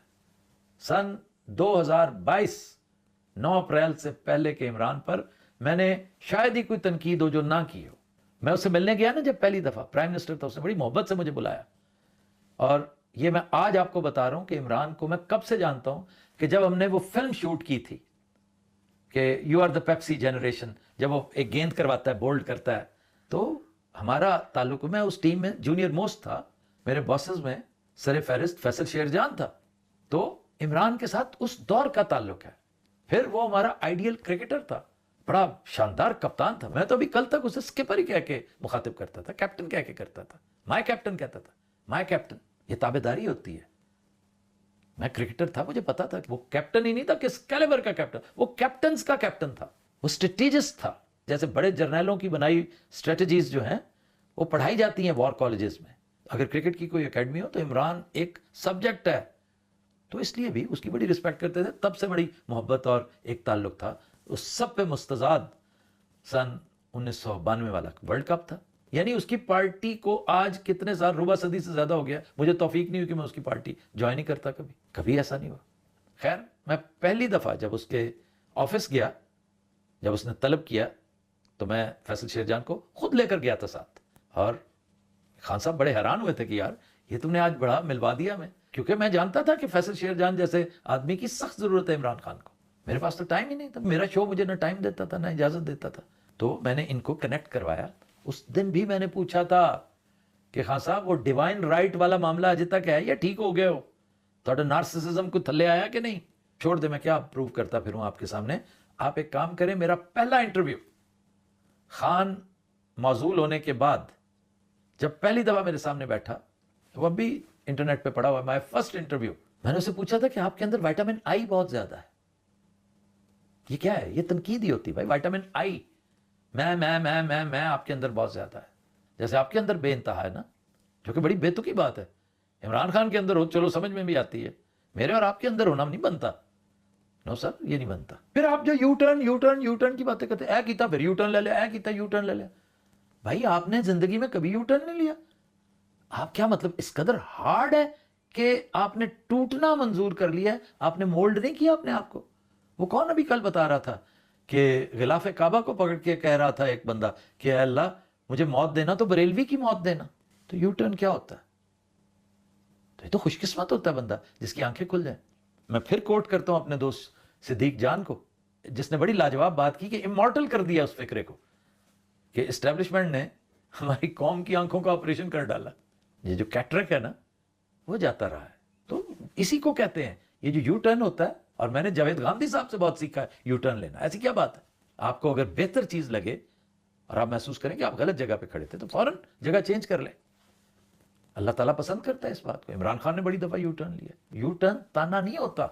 سن 2022 9 اپریل سے پہلے کے عمران پر میں نے شاید ہی کوئی تنقید ہو جو نہ کی ہو. میں اس سے ملنے گیا نا جب پہلی دفعہ, پرائم منسٹر تھا, اس نے بڑی محبت سے مجھے بلایا. اور یہ میں آج آپ کو بتا رہا ہوں کہ عمران کو میں کب سے جانتا ہوں, کہ جب ہم نے وہ فلم شوٹ کی تھی کہ you are the Pepsi generation, جب وہ ایک گیند کرواتا ہے, بولڈ کرتا ہے, تو ہمارا تعلق, میں اس ٹیم میں جونیئر موسٹ تھا, میرے باسز میں سر فہرست فیصل شیر جان تھا. تو عمران کے ساتھ اس دور کا تعلق ہے. پھر وہ ہمارا آئیڈیل کرکٹر تھا, بڑا شاندار کپتان تھا. میں تو ابھی کل تک اسے اسکپر ہی کہہ کے مخاطب کرتا تھا, کیپٹن کہہ کے کرتا تھا, مائی کیپٹن کہتا تھا, مائی کیپٹن. یہ تابعداری ہوتی ہے. میں کرکٹر تھا, مجھے پتا تھا کہ وہ کیپٹن ہی نہیں تھا کس کیلیبر کا کیپٹن, وہ کیپٹنز کا کیپٹن تھا, وہ اسٹریٹجسٹ تھا. جیسے بڑے جرنیلوں کی بنائی اسٹریٹجیز جو ہیں وہ پڑھائی جاتی ہیں وار کالجز میں. اگر کرکٹ کی کوئی اکیڈمی ہو تو عمران ایک سبجیکٹ ہے, تو اس لیے بھی اس کی بڑی رسپیکٹ کرتے تھے. تب سے بڑی محبت اور ایک تعلق تھا. اس سب پہ مستزاد سن 1992 والا ورلڈ کپ تھا. یعنی اس کی پارٹی کو آج کتنے سال, ربع صدی سے زیادہ ہو گیا, مجھے توفیق نہیں ہوئی کہ میں اس کی پارٹی جوائن ہی کرتا. کبھی ایسا نہیں ہوا. خیر, میں پہلی دفعہ جب اس کے آفس گیا, جب اس نے طلب کیا, تو میں فیصل شیر جان کو خود لے کر گیا تھا ساتھ. اور خان صاحب بڑے حیران ہوئے تھے کہ یار یہ تم نے آج بڑا ملوا دیا ہمیں, کیونکہ میں جانتا تھا کہ فیصل شیر جان جیسے آدمی کی سخت ضرورت ہے عمران خان کو. میرے پاس تو ٹائم ہی نہیں تھا, میرا شو مجھے نہ ٹائم دیتا تھا نہ اجازت دیتا تھا. تو میں نے ان کو کنیکٹ کروایا. اس دن بھی میں نے پوچھا تھا کہ خان صاحب وہ ڈیوائن رائٹ والا معاملہ اجے تک ہے یا ٹھیک ہو گئے ہو, تھوڑا نارسسزم کو تھلے آیا کہ نہیں؟ چھوڑ دے, میں کیا پروو کرتا پھروں آپ کے سامنے. آپ ایک کام کریں, میرا پہلا انٹرویو خان معزول ہونے کے بعد جب پہلی دفعہ میرے سامنے بیٹھا, وہ اب بھی انٹرنیٹ پہ پڑا ہوا ہے, مائی فرسٹ انٹرویو, میں نے اسے پوچھا تھا کہ آپ کے اندر وائٹامن آئی بہت زیادہ ہے. یہ کیا ہے؟ یہ تنقید ہی ہوتی بھائی. وائٹامن آئی, میں آپ کے اندر بہت زیادہ ہے. جیسے آپ کے اندر بے انتہا ہے نا, جو کہ بڑی بیتکی بات ہے. عمران خان کے اندر ہو چلو سمجھ میں بھی آتی ہے, میرے اور آپ کے اندر ہونا نہیں بنتا. نو سر, یہ نہیں بنتا. پھر آپ جو یو ٹرن کی باتیں کرتے, اے کیتا پھر یو ٹرن لے لیا, اے کیتا یو ٹرن لے لیا. بھائی آپ نے زندگی میں کبھی یو ٹرن نہیں لیا. آپ کیا مطلب اس قدر ہارڈ ہے کہ آپ نے ٹوٹنا منظور کر لیا ہے, آپ نے مولڈ نہیں کیا اپنے آپ کو. وہ کون ابھی کل بتا رہا تھا کہ غلاف کعبہ کو پکڑ کے کہہ رہا تھا ایک بندہ کہ اے اللہ مجھے موت دینا تو بریلوی کی موت دینا. تو یو ٹرن کیا ہوتا ہے؟ تو یہ تو خوش قسمت ہوتا ہے بندہ جس کی آنکھیں کھل جائیں. میں پھر کوٹ کرتا ہوں اپنے دوست صدیق جان کو, جس نے بڑی لاجواب بات کی کہ امورٹل کر دیا اس فکرے کو کہ اسٹیبلشمنٹ نے ہماری قوم کی آنکھوں کا آپریشن کر ڈالا. یہ جو کیٹریک ہے نا وہ جاتا رہا ہے. تو اسی کو کہتے ہیں یہ جو یو ٹرن ہوتا ہے. اور میں نے جاوید گاندھی صاحب سے بہت سیکھا ہے یو ٹرن لینا. ایسی کیا بات ہے؟ آپ کو اگر بہتر چیز لگے اور آپ محسوس کریں کہ آپ غلط جگہ پہ کھڑے تھے تو فوراً جگہ چینج کر لیں. اللہ تعالیٰ پسند کرتا ہے اس بات کو. عمران خان نے بڑی دفعہ یو ٹرن لیا. یو ٹرن تانا نہیں ہوتا.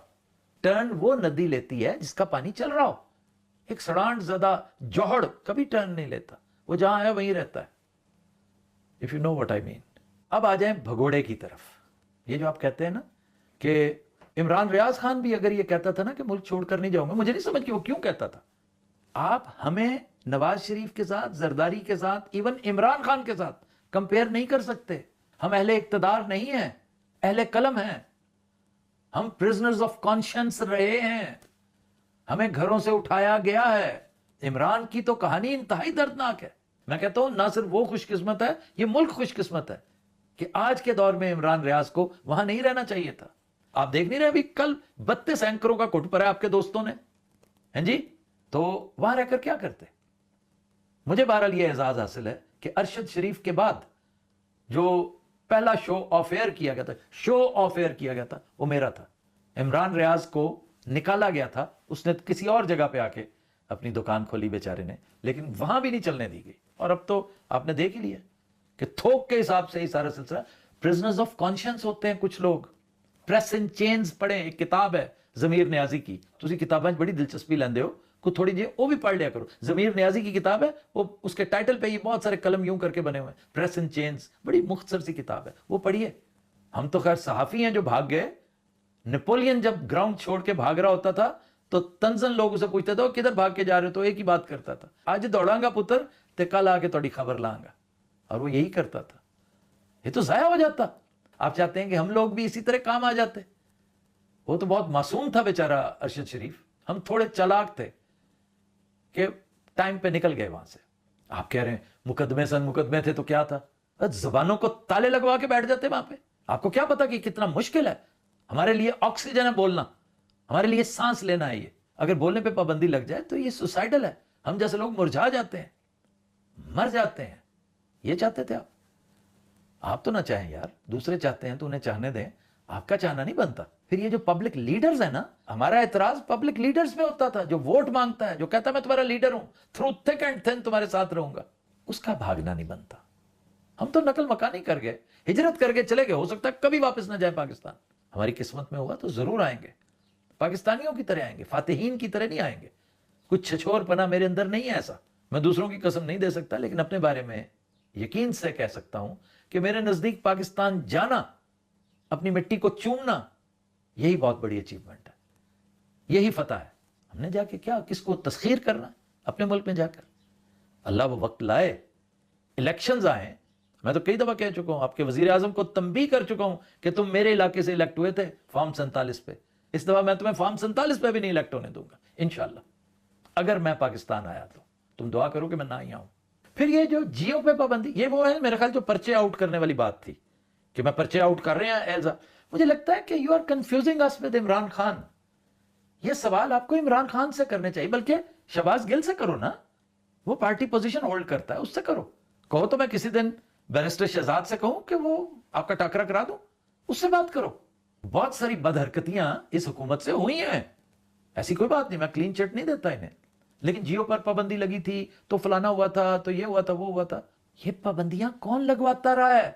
ٹرن وہ ندی لیتی ہے جس کا پانی چل رہا ہو. ایک سڑانٹ زدہ جوہڑ کبھی ٹرن نہیں لیتا, وہ جہاں ہے وہیں رہتا ہے. If you know what I mean. اب آ جائیں بھگوڑے کی طرف. یہ جو آپ کہتے ہیں نا کہ عمران ریاض خان بھی اگر یہ کہتا تھا نا کہ ملک چھوڑ کر نہیں جاؤں گا, مجھے نہیں سمجھ کہ وہ کیوں کہتا تھا. آپ ہمیں نواز شریف کے ساتھ, زرداری کے ساتھ, ایون عمران خان کے ساتھ کمپیئر نہیں کر سکتے. ہم اہل اقتدار نہیں ہیں, اہل قلم ہیں. ہم پرزنرز آف کانشنس رہے ہیں, ہمیں گھروں سے اٹھایا گیا ہے. عمران کی تو کہانی انتہائی دردناک ہے. میں کہتا ہوں نہ صرف وہ خوش قسمت ہے, یہ ملک خوش قسمت ہے کہ آج کے دور میں عمران ریاض کو وہاں نہیں رہنا چاہیے تھا. آپ دیکھ نہیں رہے ابھی کل 32 اینکروں کا کٹ پڑا ہے آپ کے دوستوں نے, ہیں جی, تو وہاں رہ کر کیا کرتے. مجھے بہرحال یہ اعزاز حاصل ہے کہ ارشد شریف کے بعد جو پہلا شو آف ایئر کیا گیا تھا وہ میرا تھا. عمران ریاض کو نکالا گیا تھا, اس نے کسی اور جگہ پہ آ کے اپنی دکان کھولی بیچارے نے, لیکن وہاں بھی نہیں چلنے دی گئی. اور اب تو آپ نے دیکھ ہی لیا کہ تھوک کے حساب سے ہی سارا سلسلہ. پرزنرز آف کانشنس ہوتے ہیں کچھ لوگ. پریس ان چینز پڑھیں, ایک کتاب ہے ضمیر نیازی کی, تسی کتابیں بڑی دلچسپی لیندے ہو, کوئی تھوڑی جی وہ بھی پڑھ لیا کرو. ضمیر نیازی کی کتاب ہے, وہ اس کے ٹائٹل پہ یہ بہت سارے قلم یوں کر کے بنے ہوئے ہیں, پریس ان چینز, بڑی مختصر سی کتاب ہے, وہ پڑھیے. ہم تو خیر صحافی ہیں جو بھاگ گئے. نیپولین جب گراؤنڈ چھوڑ کے بھاگ رہا ہوتا تھا تو تنزن لوگ اسے پوچھتے تھے کدھر بھاگ کے جا رہے ہو, تو ایک ہی بات کرتا تھا, آج دوڑاں گا پتر تے کل آ کے تھوڑی خبر لاں گا. اور وہ یہی کرتا تھا. یہ تو ضائع ہو جاتا. آپ چاہتے ہیں کہ ہم لوگ بھی اسی طرح کام آ جاتے. وہ تو بہت معصوم تھا بیچارہ ارشد شریف, ہم تھوڑے چالاک تھے کہ ٹائم پہ نکل گئے وہاں سے. آپ کہہ رہے ہیں مقدمے سن مقدمے تھے تو کیا تھا, زبانوں کو تالے لگوا کے بیٹھ جاتے وہاں پہ. آپ کو کیا پتا کہ کتنا مشکل ہے ہمارے لیے آکسیجن ہے بولنا, ہمارے لیے سانس لینا ہے. یہ اگر بولنے پہ پابندی لگ جائے تو یہ سوسائڈل ہے. ہم جیسے لوگ مرجھا جاتے ہیں, مر جاتے ہیں. یہ چاہتے تھے آپ تو نہ چاہیں یار, دوسرے چاہتے ہیں تو انہیں چاہنے دیں, آپ کا چاہنا نہیں بنتا. پھر یہ جو پبلک لیڈرز ہیں نا, ہمارا اعتراض پبلک لیڈرز پہ ہوتا تھا, جو ووٹ مانگتا ہے, جو کہتا ہے میں تمہارا لیڈر ہوں, تھرو تھک اینڈ تھن تمہارے ساتھ رہوں گا, اس کا بھاگنا نہیں بنتا. ہم تو نقل مکانی کر گئے, ہجرت کر کے چلے گئے, ہو سکتا ہے کبھی واپس نہ جائے پاکستان. ہماری قسمت میں ہوگا تو ضرور آئیں گے, پاکستانیوں کی طرح آئیں گے, فاتحین کی طرح نہیں آئیں گے. کچھ چھچور پنا میرے اندر نہیں ہے ایسا, میں دوسروں کی قسم نہیں دے سکتا, لیکن اپنے بارے میں یقین سے کہہ سکتا ہوں کہ میرے نزدیک پاکستان جانا, اپنی مٹی کو چومنا, یہی بہت بڑی اچیومنٹ ہے, یہی فتح ہے. ہم نے جا کے کیا کس کو تسخیر کرنا اپنے ملک میں جا کر. اللہ وہ وقت لائے, الیکشنز آئیں. میں تو کئی دفعہ کہہ چکا ہوں, آپ کے وزیر اعظم کو تنبیہ کر چکا ہوں کہ تم میرے علاقے سے الیکٹ ہوئے تھے فارم 47 پہ, اس دفعہ میں تمہیں فارم 47 پہ بھی نہیں الیکٹ ہونے دوں گا انشاءاللہ. اگر میں پاکستان آیا تو تم دعا کرو کہ میں نہ ہی آؤں. پھر یہ جو جیو پہ پابندی, یہ وہ ہے میرے خیال جو پرچے آؤٹ کرنے والی بات تھی کہ میں پرچے آؤٹ کر رہے ہیں ایلزا. مجھے لگتا ہے کہ یو آر کنفیوزنگ اس ود عمران خان. یہ سوال آپ کو عمران خان سے کرنے چاہیے, بلکہ شہباز گل سے کرو نا, وہ پارٹی پوزیشن ہولڈ کرتا ہے, اس سے کرو. کہو تو میں کسی دن بیرسٹر شہزاد سے کہوں کہ وہ آپ کا ٹاکرا کرا دوں, اس سے بات کرو. بہت ساری بدحرکتیاں اس حکومت سے ہوئی ہیں, ایسی کوئی بات نہیں, میں کلین چٹ نہیں دیتا انہیں. لیکن جیو پر پابندی لگی تھی تو فلانا ہوا تھا, تو یہ ہوا تھا, وہ ہوا تھا. یہ پابندیاں کون لگواتا رہا ہے؟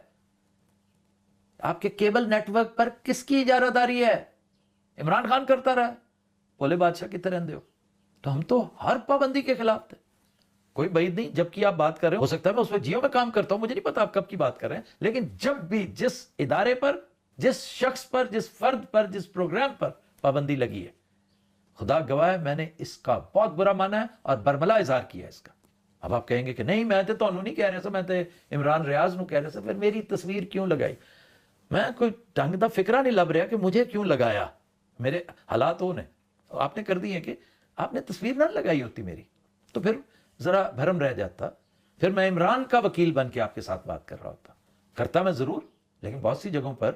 آپ کے کیبل نیٹ ورک پر کس کی اجارہ داری ہے؟ عمران خان کرتا رہا ہے, بولے بادشاہ کی طرح اندھے ہو. تو ہم تو ہر پابندی کے خلاف تھے, کوئی بعید نہیں. جب کی آپ بات کر رہے ہو سکتا ہے میں اس وقت جیو میں کام کرتا ہوں, مجھے نہیں پتا آپ کب کی بات کر رہے ہیں, لیکن جب بھی جس ادارے پر, جس شخص پر, جس فرد پر, جس پروگرام پر پابندی لگی ہے, خدا گواہ ہے میں نے اس کا بہت برا مانا ہے اور برملا اظہار کیا ہے اس کا. اب آپ کہیں گے کہ نہیں میں تو نہیں کہہ رہے سا, میں تے عمران ریاض نو کہہ رہے سا, پھر میری تصویر کیوں لگائی؟ میں کوئی ڈھنگ دا فکرہ نہیں لب رہا کہ مجھے کیوں لگایا, میرے حالات ہو نے آپ نے کر دی ہیں کہ آپ نے تصویر نہ لگائی ہوتی میری, تو پھر ذرا بھرم رہ جاتا. پھر میں عمران کا وکیل بن کے آپ کے ساتھ بات کر رہا ہوتا. کرتا میں ضرور, لیکن بہت سی جگہوں پر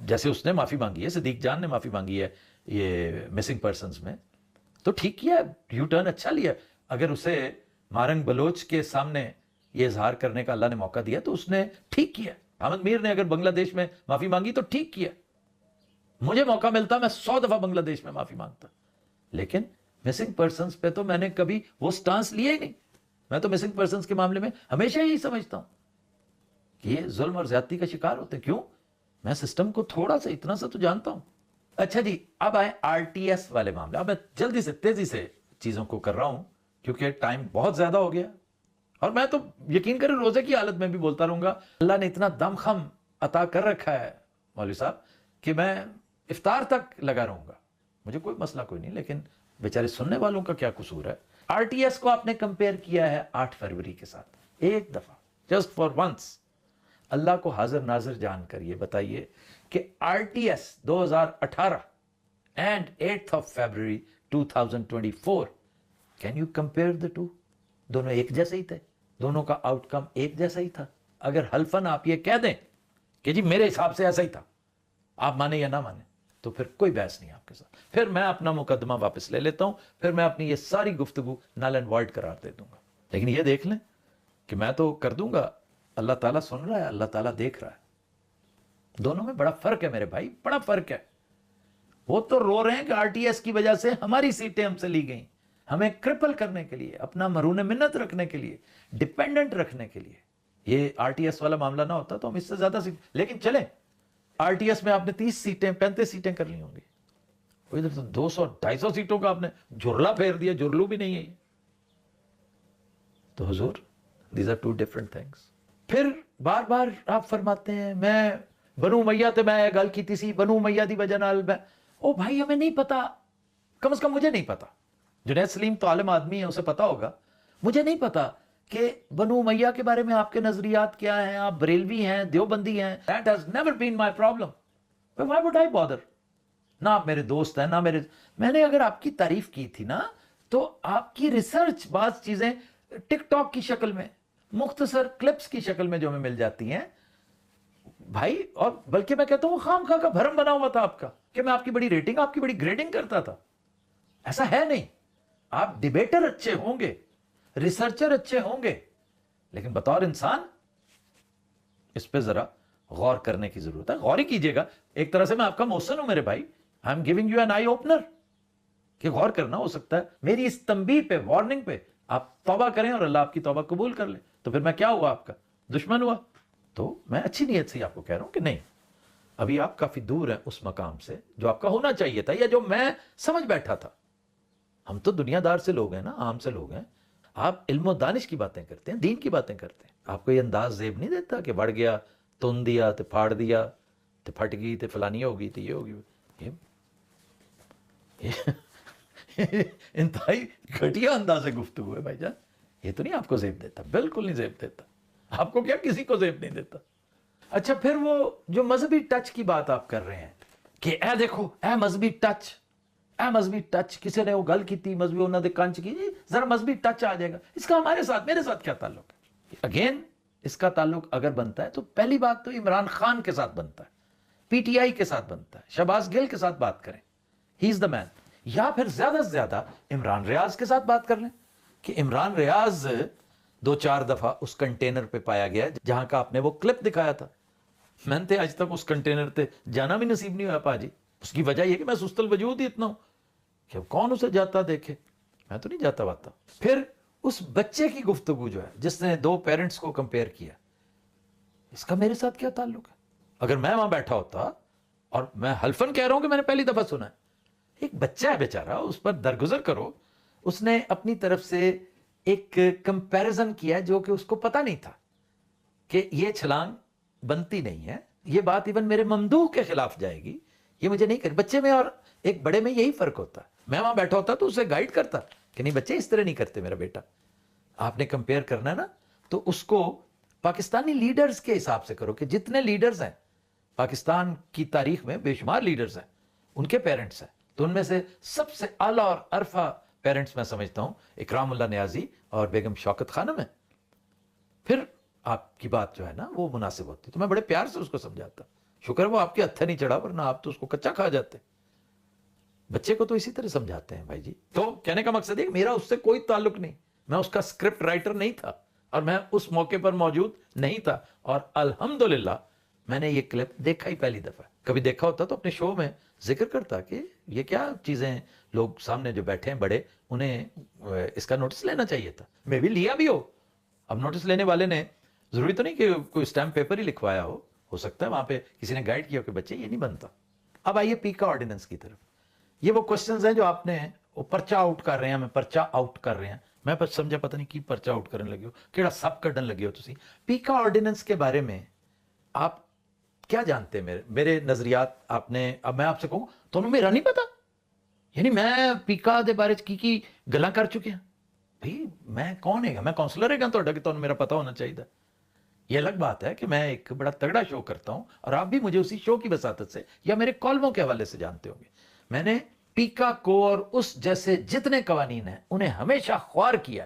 جیسے اس نے معافی مانگی ہے, صدیق جان نے معافی مانگی ہے یہ مسنگ پرسنز میں, تو ٹھیک کیا, یو ٹرن اچھا لیا. اگر اسے مارنگ بلوچ کے سامنے یہ اظہار کرنے کا اللہ نے موقع دیا تو اس نے ٹھیک کیا. احمد میر نے اگر بنگلہ دیش میں معافی مانگی تو ٹھیک کیا. مجھے موقع ملتا میں 100 دفعہ بنگلہ دیش میں معافی مانگتا, لیکن مسنگ پرسنز پہ تو میں نے کبھی وہ سٹانس لیا ہی نہیں. میں تو مسنگ پرسنز کے معاملے میں ہمیشہ یہی سمجھتا ہوں کہ یہ ظلم اور زیادتی کا شکار ہوتے ہیں. کیوں؟ میں سسٹم کو تھوڑا سا اتنا سا تو جانتا ہوں. اچھا جی, اب آئے RTS والے معاملے. اب میں جلدی سے تیزی سے چیزوں کو کر رہا ہوں کیونکہ ٹائم بہت زیادہ ہو گیا, اور میں تو یقین کریں روزے کی حالت میں بھی بولتا رہوں گا. اللہ نے اتنا دم خم عطا کر رکھا ہے مولوی صاحب کہ میں افطار تک لگا رہوں گا, مجھے کوئی مسئلہ کوئی نہیں. لیکن بیچارے سننے والوں کا کیا قصور ہے؟ RTS کو آپ نے کمپیئر کیا ہے 8 فروری کے ساتھ, ایک دفعہ, جسٹ فار ونس. اللہ کو حاضر ناظر جان کر یہ بتائیے کہ RTS 2018 and 8 February 2024, can you compare the two؟ دونوں ایک جیسے ہی تھے, دونوں کا آؤٹ کم ایک جیسا ہی تھا. اگر حلفاً آپ یہ کہہ دیں کہ جی میرے حساب سے ایسا ہی تھا, آپ مانیں یا نہ مانیں, تو پھر کوئی بحث نہیں آپ کے ساتھ. پھر میں اپنا مقدمہ واپس لے لیتا ہوں, پھر میں اپنی یہ ساری گفتگو نل اینڈ وائڈ قرار دے دوں گا. لیکن یہ دیکھ لیں کہ میں تو کر دوں گا, اللہ تعالیٰ سن رہا ہے, اللہ تعالیٰ دیکھ رہا ہے. دونوں میں بڑا فرق ہے میرے بھائی, بڑا فرق ہے. وہ تو رو رہے ہیں کہ RTS کی وجہ سے ہماری سیٹیں ہم سے لی گئیں, ہمیں کرپل کرنے کے لیے, اپنا مرہون منت رکھنے کے لیے, ڈپینڈنٹ رکھنے کے لیے. یہ آر ٹی ایس والا معاملہ نہ ہوتا تو ہم اس سے زیادہ لیکن چلیں آر ٹی ایس میں آپ نے 30 سیٹیں 35 سیٹیں کر لی ہوں گی, ادھر تو 200-250 سیٹوں کا آپ نے جھرلا پھیر دیا, جھرلو بھی نہیں ہے یہ. تو حضور these are two different things. پھر بار بار آپ فرماتے ہیں میں بنو امیہ تے میں گل کیتی سی, بنو امیہ دی وجہ نال میں, او بھائی ہمیں نہیں پتا, کم از کم مجھے نہیں پتا. جنید سلیم تو عالم آدمی ہے, اسے پتا ہوگا. مجھے نہیں پتا کہ بنو امیہ کے بارے میں آپ کے نظریات کیا ہیں, آپ بریلوی ہیں, دیوبندی ہیں. That has never been my problem. But why would I bother? نہ آپ میرے دوست ہیں, نہ میرے, میں نے اگر آپ کی تعریف کی تھی نا تو آپ کی ریسرچ بعض چیزیں ٹک ٹاک کی شکل میں, مختصر کلپس کی شکل میں جو ہمیں مل جاتی ہیں بھائی, اور بلکہ میں کہتا ہوں خام خواہ کا بھرم بنا ہوا تھا آپ کا کہ میں آپ کی بڑی ریٹنگ, آپ کی بڑی گریڈنگ کرتا تھا. ایسا ہے نہیں. آپ ڈیبیٹر اچھے ہوں گے, ریسرچر اچھے ہوں گے, لیکن بطور انسان اس پہ ذرا غور کرنے کی ضرورت ہے. غور ہی کیجئے گا. ایک طرح سے میں آپ کا محسن ہوں میرے بھائی. I am giving you an eye opener کہ غور کرنا. ہو سکتا ہے میری اس تنبیہ پہ, وارننگ پہ آپ توبہ کریں اور اللہ آپ کی توبہ قبول کر لے. تو پھر میں کیا ہوا, آپ کا دشمن ہوا؟ تو میں اچھی نیت سے آپ کو کہہ رہا ہوں کہ نہیں, ابھی آپ کافی دور ہیں اس مقام سے جو آپ کا ہونا چاہیے تھا, یا جو میں سمجھ بیٹھا تھا. ہم تو دنیا دار سے لوگ ہیں نا, عام سے لوگ ہیں. آپ علم و دانش کی باتیں کرتے ہیں, دین کی باتیں کرتے ہیں. آپ کو یہ انداز زیب نہیں دیتا کہ بڑھ گیا, تن دیا تے پھاڑ دیا تے پھٹ گئی تے فلانی ہوگی تے یہ ہوگی. انتہائی گھٹیا انداز گفتگو ہے بھائی جان. یہ تو نہیں آپ کو زیب دیتا, بالکل نہیں زیب دیتا. آپ کو کیا کسی کو زیب نہیں دیتا. اچھا پھر وہ جو مذہبی ٹچ کی بات آپ کر رہے ہیں کہ اے دیکھو اے مذہبی ٹچ, اے مذہبی ٹچ, کسی نے وہ گل کی تھی مذہبی انہوں نے کنچ کی, ذرا مذہبی ٹچ آ جائے گا. اس کا ہمارے ساتھ, میرے ساتھ کیا تعلق ہے؟ اگین اس کا تعلق اگر بنتا ہے تو پہلی بات تو عمران خان کے ساتھ بنتا ہے, پی ٹی آئی کے ساتھ بنتا ہے, شہباز گل کے ساتھ بات کریں, ہی از دا مین. یا پھر زیادہ سے زیادہ عمران ریاض کے ساتھ بات کر لیں کہ عمران ریاض 2-4 دفعہ اس کنٹینر پہ پایا گیا جہاں کا آپ نے وہ کلپ دکھایا تھا. میں نے آج تک اس کنٹینر تے جانا بھی نصیب نہیں ہوا پاجی. اس کی وجہ یہ کہ میں سست الوجود ہی اتنا ہوں کہ کون اسے جاتا دیکھے, میں تو نہیں جاتا واتا. پھر اس بچے کی گفتگو جو ہے جس نے 2 پیرنٹس کو کمپیئر کیا, اس کا میرے ساتھ کیا تعلق ہے؟ اگر میں وہاں بیٹھا ہوتا, اور میں حلفن کہہ رہا ہوں کہ میں نے پہلی دفعہ سنا ہے, ایک بچہ ہے بیچارہ, اس پر درگزر کرو. اس نے اپنی طرف سے ایک کمپیریزن کیا جو کہ اس کو پتہ نہیں تھا کہ یہ چھلانگ بنتی نہیں ہے. یہ بات ایون میرے ممدوح کے خلاف جائے گی, یہ مجھے نہیں کر. بچے میں اور ایک بڑے میں یہی فرق ہوتا ہے. میں وہاں بیٹھا ہوتا تو اسے گائیڈ کرتا کہ نہیں بچے اس طرح نہیں کرتے میرا بیٹا. آپ نے کمپیئر کرنا ہے نا تو اس کو پاکستانی لیڈرز کے حساب سے کرو کہ جتنے لیڈرز ہیں پاکستان کی تاریخ میں, بے شمار لیڈرز ہیں, ان کے پیرنٹس ہیں. تو ان میں سے سب سے اعلیٰ اور عرفہ پیرنٹس میں سمجھتا ہوں اکرام اللہ نیازی اور بیگم شوکت خانم ہیں. پھر آپ کی بات جو ہے نا وہ مناسب ہوتی. تو میں بڑے پیار سے اس کو سمجھاتا. شکر وہ آپ کے ہتھے نہیں چڑھا, ورنہ آپ تو اس کو کچا کھا جاتے. بچے کو تو اسی طرح سمجھاتے ہیں بھائی جی. تو کہنے کا مقصد ہے کہ میرا اس سے کوئی تعلق نہیں, میں اس کا اسکرپٹ رائٹر نہیں تھا اور میں اس موقع پر موجود نہیں تھا. اور الحمدللہ میں نے یہ کلپ دیکھا ہی پہلی دفعہ. کبھی دیکھا ہوتا تو اپنے شو میں ذکر کرتا کہ یہ کیا چیزیں ہیں, لوگ سامنے جو بیٹھے ہیں بڑے, انہیں اس کا نوٹس لینا چاہیے تھا. میں بھی لیا بھی اب نوٹس لینے والے نے ضروری تو نہیں کہ کوئی اسٹیمپ پیپر ہی لکھوایا ہو سکتا ہے وہاں پہ کسی نے گائیڈ کیا ہو کہ بچے یہ نہیں بنتا. اب آئیے پیکا آرڈیننس کی طرف. یہ وہ کوشچنز ہیں جو آپ نے وہ پرچہ آؤٹ کر رہے ہیں, ہمیں پرچہ آؤٹ کر رہے ہیں. میں بس سمجھا پتہ نہیں کی پرچہ آؤٹ کرنے لگے ہو, کیڑا سب کڈن لگے ہو تسی. پیکا آرڈیننس کے بارے میں آپ کیا جانتے ہیں؟ میرے نظریات آپ نے, اب میں آپ سے کہوں تو میرا نہیں پتا, یعنی میں پیکا دے بارے کی گلاں کر چکے ہیں. بھائی میں کون ہے گا, میں کونسلر ہے گا تو کہ میرا پتا ہونا چاہیے. یہ الگ بات ہے کہ میں ایک بڑا تگڑا شو کرتا ہوں اور آپ بھی مجھے اسی شو کی وساطت سے یا میرے کالموں کے حوالے سے جانتے ہوں گے. میں نے پیکا کو اور اس جیسے جتنے قوانین ہیں انہیں ہمیشہ خوار کیا,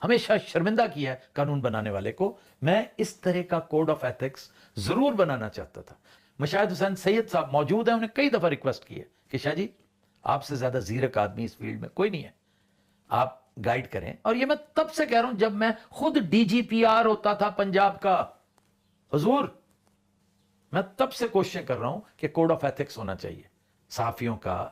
ہمیشہ شرمندہ کیا ہے قانون بنانے والے کو. میں اس طرح کا کوڈ آف ایتھکس ضرور بنانا چاہتا تھا. مشاہد حسین سید صاحب موجود ہیں, انہیں کئی دفعہ ریکویسٹ کی ہے کہ شاہ جی آپ سے زیادہ زیرک آدمی اس فیلڈ میں کوئی نہیں ہے, آپ گائیڈ کریں. اور یہ میں تب سے کہہ رہا ہوں جب میں خود ڈی جی پی آر ہوتا تھا پنجاب کا. حضور میں تب سے کوششیں کر رہا ہوں کہ کوڈ آف ایتھکس ہونا چاہیے صحافیوں کا,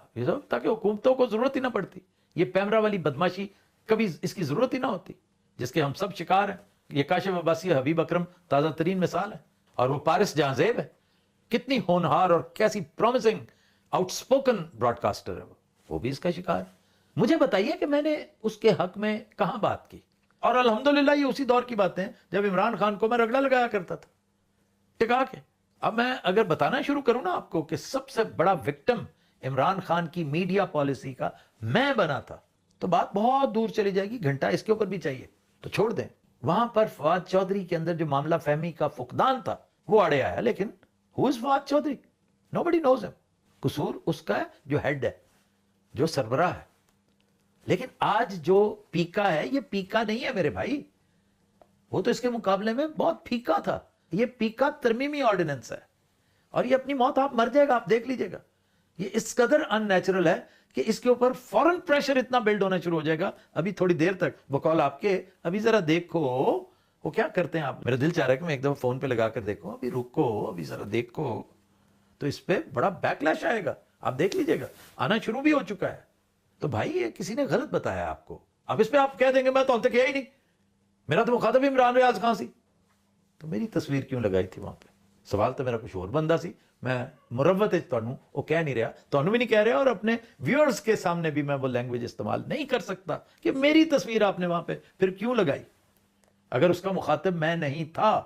تاکہ حکومتوں کو ضرورت ہی نہ پڑتی. یہ پیمرا والی بدماشی کبھی اس کی ضرورت ہی نہ ہوتی جس کے ہم سب شکار ہیں. یہ کاشف عباسی حبیب اکرم تازہ ترین مثال ہے, اور وہ پارس جہاں زیب ہے, کتنی ہونہار اور کیسی promising outspoken broadcaster ہے وہ بھی اس کا شکار ہے. مجھے بتائیے کہ میں نے اس کے حق میں کہاں بات کی, اور الحمدللہ یہ اسی دور کی باتیں ہیں جب عمران خان کو میں رگڑا لگایا کرتا تھا ٹکا کے. اب میں اگر بتانا شروع کروں نا آپ کو کہ سب سے بڑا وکٹم عمران خان کی میڈیا پالیسی کا میں بنا تھا, تو بات بہت دور چلی جائے گی, گھنٹہ اس کے اوپر بھی چاہیے تو چھوڑ دیں. وہاں پر فواد چودھری کے اندر جو معاملہ فہمی کا فقدان تھا وہ آڑے آیا, لیکن who is Fawad Chaudhry? nobody knows him. قصور اس کا ہے جو ہیڈ ہے, جو سربراہ ہے. لیکن آج جو پیکا ہے یہ پیکا نہیں ہے میرے بھائی, وہ تو اس کے مقابلے میں بہت پھیکا تھا. یہ پیکا ترمیمی آرڈیننس ہے, اور یہ اپنی موت آپ مر جائے گا, آپ دیکھ لیجئے گا. یہ اس قدر ان نیچرل ہے کہ اس کے اوپر فوراً پریشر اتنا بلڈ ہونا شروع ہو جائے گا ابھی تھوڑی دیر تک. بقول آپ کے ابھی ذرا دیکھو وہ کیا کرتے ہیں آپ, میرا دل چاہ رہا ہے کہ میں ایک دفعہ فون پہ لگا کر دیکھو, ابھی رکو ابھی ذرا دیکھو, تو اس پہ بڑا بیک لیش آئے گا, آپ دیکھ لیجئے گا, آنا شروع بھی ہو چکا ہے. تو بھائی یہ کسی نے غلط بتایا آپ کو, اب اس پہ آپ کہہ دیں گے میں تو تک کیا ہی نہیں, میرا تو مخاطب عمران ریاض خان سی, تو میری تصویر کیوں لگائی تھی وہاں پہ؟ سوال تو میرا کچھ اور بندہ سی. میں مروت تانوں وہ کہہ نہیں رہا, تانوں بھی نہیں کہہ رہا, اور اپنے ویورز کے سامنے بھی میں وہ لینگویج استعمال نہیں کر سکتا کہ میری تصویر آپ نے وہاں پہ پھر کیوں لگائی اگر اس کا مخاطب میں نہیں تھا.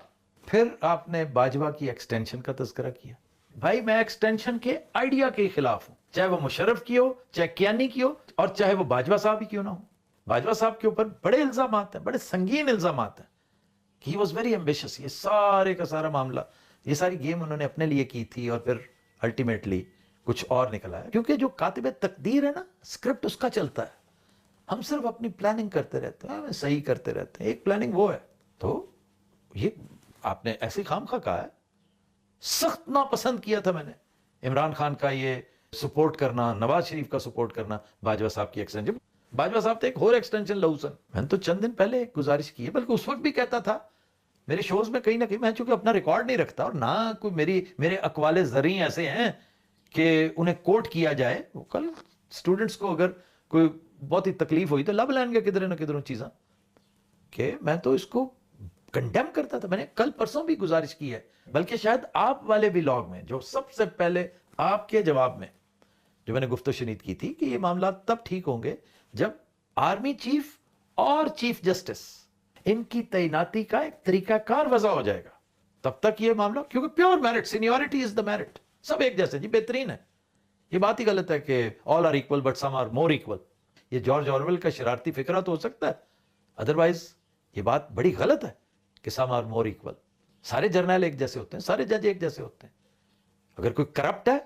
پھر آپ نے باجوہ کی ایکسٹینشن کا تذکرہ کیا. بھائی میں ایکسٹینشن کے آئیڈیا کے خلاف ہوں, چاہے وہ مشرف کی ہو, چاہے کیانی کی ہو, اور چاہے وہ باجوہ صاحب ہی کیوں نہ ہو. باجوہ صاحب کے اوپر بڑے الزامات ہیں, بڑے سنگین الزامات ہیں. He was very ambitious. یہ سارے کا سارا معاملہ, یہ ساری گیم انہوں نے اپنے لیے کی تھی, اور پھر الٹیمیٹلی کچھ اور نکلا ہے. کیونکہ جو کاتب تقدیر ہے نا, اسکرپٹ اس کا چلتا ہے, ہم صرف اپنی پلاننگ کرتے رہتے ہیں, صحیح کرتے رہتے ہیں. ایک پلاننگ وہ ہے. تو یہ آپ نے ایسے خامخواہ کہا ہے, سخت ناپسند کیا تھا میں نے عمران خان کا یہ سپورٹ کرنا, نواز شریف کا سپورٹ کرنا باجوہ صاحب کی ایکسٹینشن. باجوہ صاحب تھے ایک اور ایکسٹینشن لوسن. میں نے تو چند دن پہلے ایک گزارش کی ہے, بلکہ اس وقت بھی کہتا تھا میرے شوز میں کہیں نہ کہیں, میں چونکہ اپنا ریکارڈ نہیں رکھتا, اور نہ کوئی میرے اقوال زرعی ایسے ہیں کہ انہیں کوٹ کیا جائے. کل سٹوڈنٹس کو اگر کوئی بہت ہی تکلیف ہوئی تو لب لائن گے کدھر نہ کدھروں چیزاں, کہ میں تو اس کو کنڈیم کرتا تھا. میں نے کل پرسوں بھی گزارش کی ہے, بلکہ شاید آپ والے ولاگ میں جو سب سے پہلے آپ کے جواب میں جو میں نے گفت و شنید کی تھی کہ یہ معاملات تب ٹھیک ہوں گے جب آرمی چیف اور چیف جسٹس ان کی تعیناتی کا ایک طریقہ کار وضع ہو جائے گا. تب تک یہ معاملہ, کیونکہ pure merit, seniority is the merit, سب ایک جیسے جی بہترین ہے. یہ بات ہی غلط ہے کہ all are equal but some are more equal. یہ جارج آرویل کا شرارتی فکرہ تو ہو سکتا ہے, ادروائز یہ بات بڑی غلط ہے کہ سم آر مور ایکول. سارے جرنیل ایک جیسے ہوتے ہیں, سارے جج ایک جیسے ہوتے ہیں. اگر کوئی کرپٹ ہے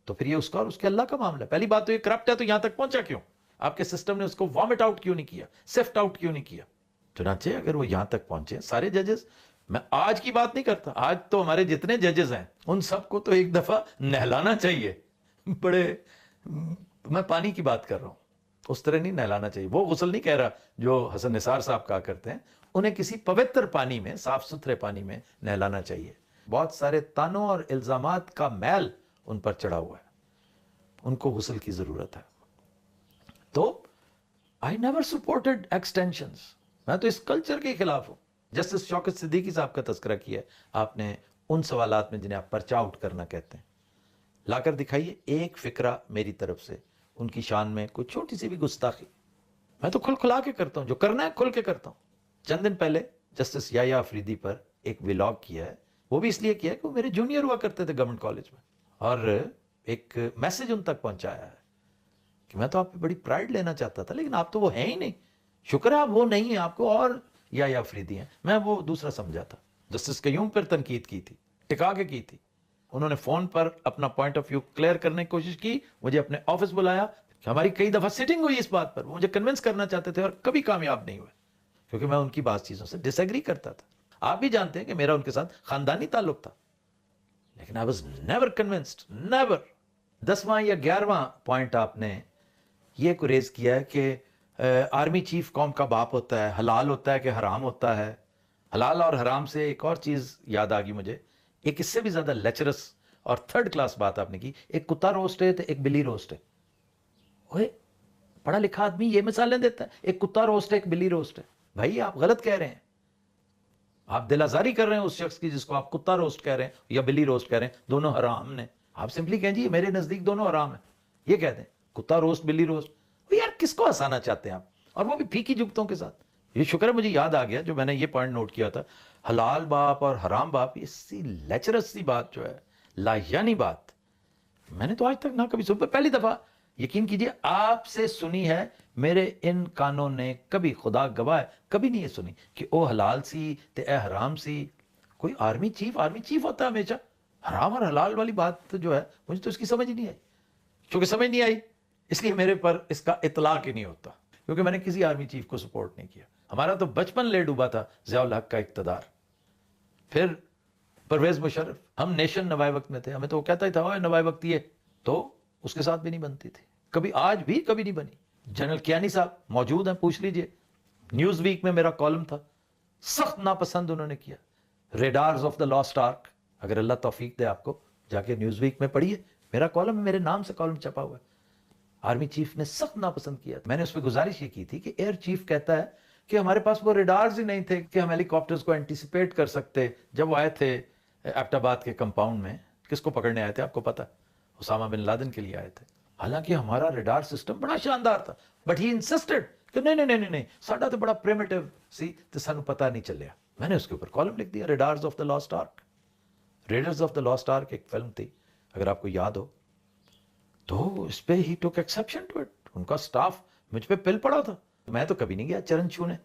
تو پھر یہ اس کا اور اس کے اللہ کا معاملہ ہے. پہلی بات تو یہ کرپٹ ہے تو یہاں تک پہنچا کیوں؟ آپ کے سسٹم نے اس کو وامٹ آؤٹ کیوں نہیں کیا, سفٹ آؤٹ کیوں نہیں کیا؟ چنانچہ اگر وہ یہاں تک پہنچے سارے ججز, میں آج کی بات نہیں کرتا, آج تو ہمارے جتنے ججز ہیں ان سب کو تو ایک دفعہ نہلانا چاہیے. بڑے, میں پانی کی بات کر رہا ہوں, اس طرح نہیں نہلانا چاہیے. وہ غسل نہیں کہہ رہا جو حسن نثار صاحب کہا کرتے ہیں, انہیں کسی پوتر پانی میں, صاف ستھرے پانی میں نہلانا چاہیے. بہت سارے تانوں اور الزامات کا میل ان پر چڑھا ہوا ہے, ان کو غسل کی ضرورت ہے. تو I never supported extensions. میں تو اس کلچر کے خلاف ہوں. جسٹس شوکت صدیقی صاحب کا تذکرہ کیا ہے آپ نے ان سوالات میں جنہیں آپ پرچہ آؤٹ کرنا کہتے ہیں. لا کر دکھائیے ایک فکرہ میری طرف سے ان کی شان میں کوئی چھوٹی سی بھی گستاخی. میں تو کھل کھلا کے کرتا ہوں, جو کرنا ہے کھل کے کرتا ہوں. چند دن پہلے جسٹس یحییٰ افریدی پر ایک ولاگ کیا ہے, وہ بھی اس لیے کیا ہے کہ وہ میرے جونیئر ہوا کرتے تھے گورنمنٹ کالج میں, اور ایک میسج ان تک پہنچایا ہے کہ میں تو آپ پہ بڑی پرائیڈ لینا چاہتا تھا, لیکن آپ تو وہ ہیں ہی نہیں. شکر ہے آپ وہ نہیں ہیں, آپ کو اور یحییٰ افریدی ہیں. میں وہ دوسرا سمجھا تھا. جسٹس قیوم پر تنقید کی تھی, ٹکا کے کی تھی. انہوں نے فون پر اپنا پوائنٹ آف ویو کلیئر کرنے کی کوشش کی, مجھے اپنے آفس بلایا, کہ ہماری کئی دفعہ سیٹنگ ہوئی اس بات پر, وہ مجھے کنونس کرنا چاہتے تھے اور کبھی کامیاب نہیں ہوئے, کیونکہ میں ان کی بعض چیزوں سے ڈس ایگری کرتا تھا. آپ بھی جانتے ہیں کہ میرا ان کے ساتھ خاندانی تعلق تھا, لیکن I was never convinced, never. 10واں یا 11واں پوائنٹ آپ نے یہ کو ریز کیا ہے کہ آرمی چیف قوم کا باپ ہوتا ہے, حلال ہوتا ہے کہ حرام ہوتا ہے. حلال اور حرام سے ایک اور چیز یاد آ گئی مجھے, ایک اس سے بھی زیادہ لیچرس اور تھرڈ کلاس بات آپ نے کی. ایک کتا روسٹ ہے تو ایک بلی روسٹ ہے. اوے پڑھا لکھا آدمی یہ مثالیں دیتا ہے, ایک کتا روسٹ ہے ایک بلی روسٹ ہے. بھائی آپ غلط کہہ رہے ہیں, آپ دل آزاری کر رہے ہیں اس شخص کی جس کو آپ کتا روسٹ کہہ رہے ہیں یا بلی روسٹ کہہ رہے ہیں, دونوں حرام نے. آپ سمپلی کہیں جی میرے نزدیک دونوں حرام ہیں, یہ کہہ دیں کتا روسٹ بلی روسٹ. یار کس کو ہنسانا چاہتے ہیں آپ, اور وہ بھی پھیکی جگتوں کے ساتھ. یہ شکر ہے مجھے یاد آ گیا جو میں نے یہ پوائنٹ نوٹ کیا تھا, حلال باپ اور حرام باپ, یہ سی لیچرس سی بات جو ہے, لا یعنی بات میں نے تو آج تک نہ کبھی سن, پہلی دفعہ یقین کیجئے آپ سے سنی ہے. میرے ان کانوں نے کبھی, خدا گواہ ہے, کبھی نہیں یہ سنی کہ او حلال سی تے اے حرام سی. کوئی آرمی چیف ہوتا ہے ہمیشہ. حرام اور حلال والی بات جو ہے مجھے تو اس کی سمجھ نہیں آئی. چونکہ سمجھ نہیں آئی اس لیے میرے پر اس کا اطلاق ہی نہیں ہوتا, کیونکہ میں نے کسی آرمی چیف کو سپورٹ نہیں کیا. ہمارا تو بچپن لے ڈوبا تھا ضیاء الحق کا اقتدار, پھر پرویز مشرف. ہم نیشن نوائے وقت میں تھے, ہمیں تو وہ کہتا ہی تھا نوائے وقت یہ, تو اس کے ساتھ بھی نہیں بنتی تھی کبھی, آج بھی کبھی نہیں بنی. جنرل کیانی صاحب موجود ہیں, پوچھ لیجئے. نیوز ویک میں میرا کالم تھا, سخت ناپسند انہوں نے کیا. Radars of the last arc, اگر اللہ توفیق دے آپ کو جا کے نیوز ویک میں پڑھیے, میرا کالم میرے نام سے کالم چھپا ہوا ہے. آرمی چیف نے سخت ناپسند کیا. میں نے اس پہ گزارش یہ کی تھی کہ ایئر چیف کہتا ہے کہ ہمارے پاس وہ ریڈارز ہی نہیں تھے کہ ہم ہیلی کاپٹرز کو اینٹیسپیٹ کر سکتے. جب وہ آئے تھے ایبٹ آباد کے کمپاؤنڈ میں, کس کو پکڑنے آئے تھے آپ کو پتا؟ اسامہ بن لادن کے لیے آئے تھے. حالانکہ ہمارا ریڈار سسٹم بڑا شاندار تھا, بٹ ہی انسسٹڈ کہ نہیں ساڈا تو بڑا پریمیٹیو سی تے سانو پتہ نہیں چلیا. میں نے اس کے اوپر کالم لکھ دیا, raiders of the last ark. Raiders of the last ark ایک فلم تھی اگر آپ کو یاد ہو, تو اس پہ ہی ٹوک ایکسیپشن ٹو اٹ. ان کا سٹاف مجھ پہ پل پڑا تھا. میں تو کبھی نہیں گیا چرن چھونے,